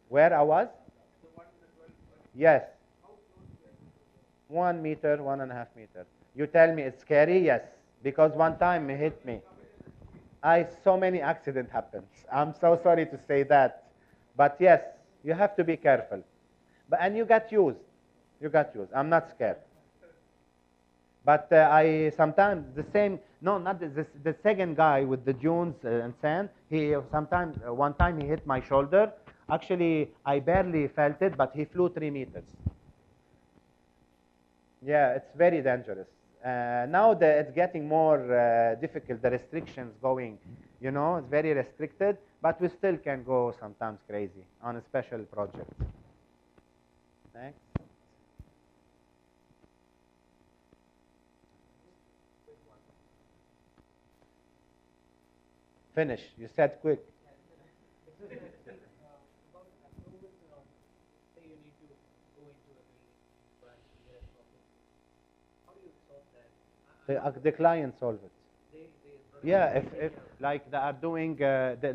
Where I was? Yes. 1 meter, 1.5 meters. You tell me it's scary? Yes. Because one time it hit me. So many accidents happens. I'm so sorry to say that. But yes, you have to be careful. And you got used. You got used. I'm not scared. But I sometimes the same, no, not the second guy with the dunes and sand, one time he hit my shoulder. Actually, I barely felt it, but he flew 3 meters. Yeah, it's very dangerous. Now it's getting more difficult, the restrictions going, you know, it's very restricted, but we still can go sometimes crazy on a special project. Next. Finish. You said quick. The client solve it. Yeah, if like they are doing,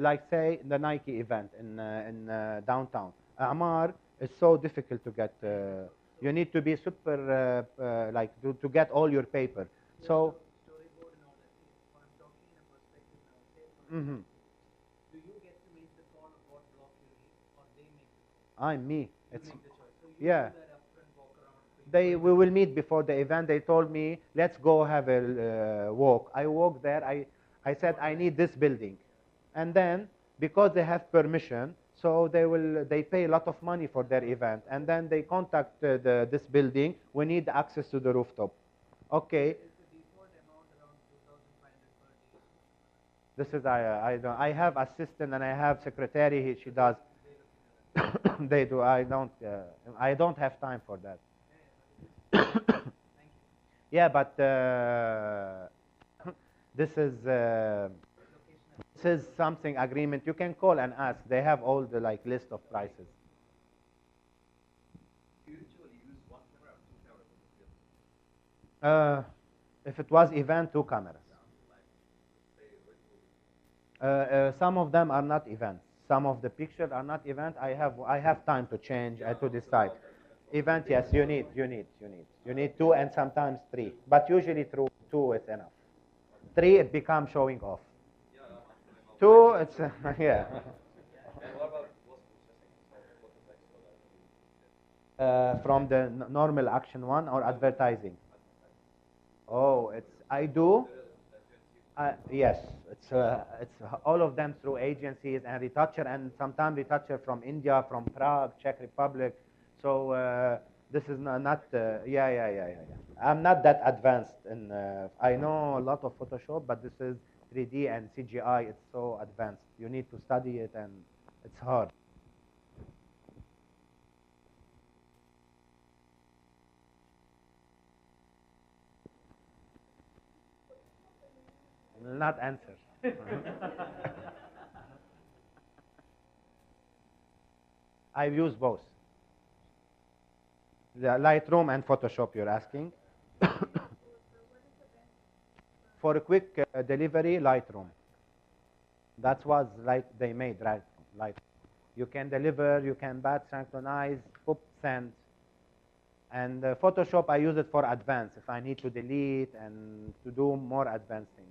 like say the Nike event in downtown. Amar is so difficult to get. You need to be super like to get all your paper. So. Mm-hmm. Do you get to make the call of what block you need, or they make the call? I'm me. You It's make the choice. So you yeah. do that upfront walk around. we will meet before the event. They told me, let's go have a walk. I walked there. I said, I need this building. And then, because they have permission, so they pay a lot of money for their event. And then they contact this building. We need access to the rooftop. Okay. This is, I have assistant and I have secretary. She does. They do. I don't have time for that. Yeah, but this is something agreement. You can call and ask. They have all the list of prices. You usually use one camera or two cameras? If it was event, 2 cameras. Some of them are not events. Some of the pictures are not event. I have time to change to decide. Event, yes, you need 2 and sometimes 3, but usually through 2 is enough. 3 it becomes showing off. 2 it's yeah. And what about post-processing? From the normal action one or advertising? Oh, I do. Yes, it's all of them through agencies and retoucher, and sometimes retoucher from India, from Prague, Czech Republic. So this is not yeah. I'm not that advanced, and I know a lot of Photoshop, but this is 3D and CGI. It's so advanced. You need to study it, and it's hard. Will not answer. I use both. The Lightroom and Photoshop, you're asking. For a quick delivery, Lightroom. That was they made, right? Lightroom. You can deliver, you can batch, synchronize, pop, send. And Photoshop, I use it for advanced, if I need to delete and to do more advanced things.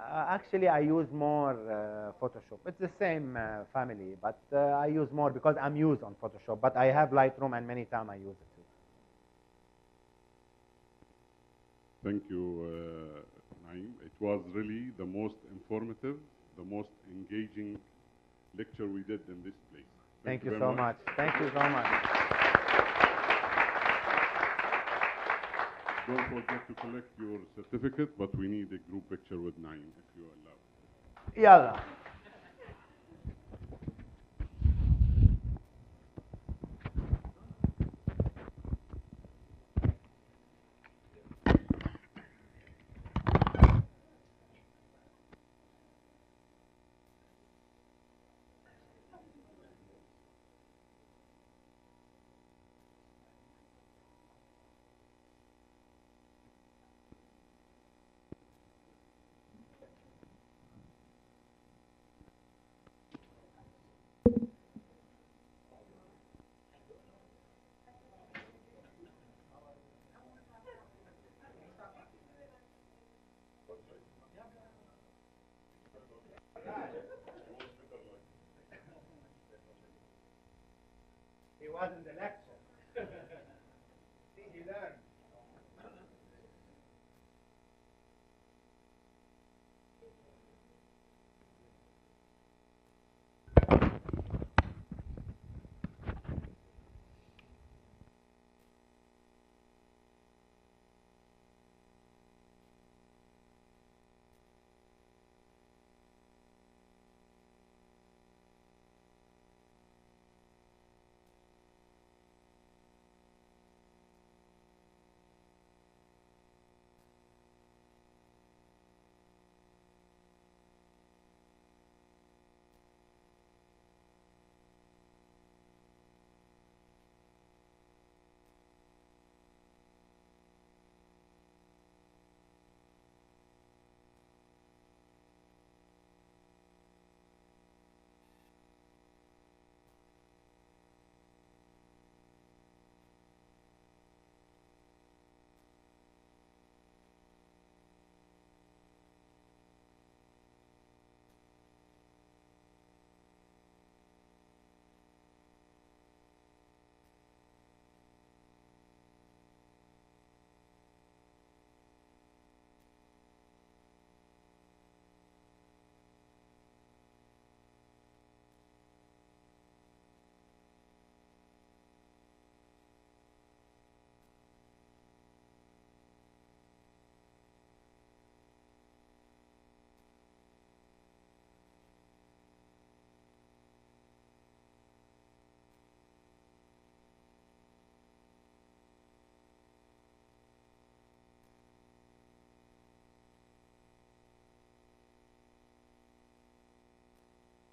Actually, I use more Photoshop. It's the same family, but I use more because I'm used on Photoshop. But I have Lightroom, and many times I use it too. Thank you, Naim. It was really the most informative, the most engaging lecture we did in this place. Thank you so much. Thank you so much. Don't forget to collect your certificate, but we need a group picture with Naim, if you allow. Yalla. He wasn't there.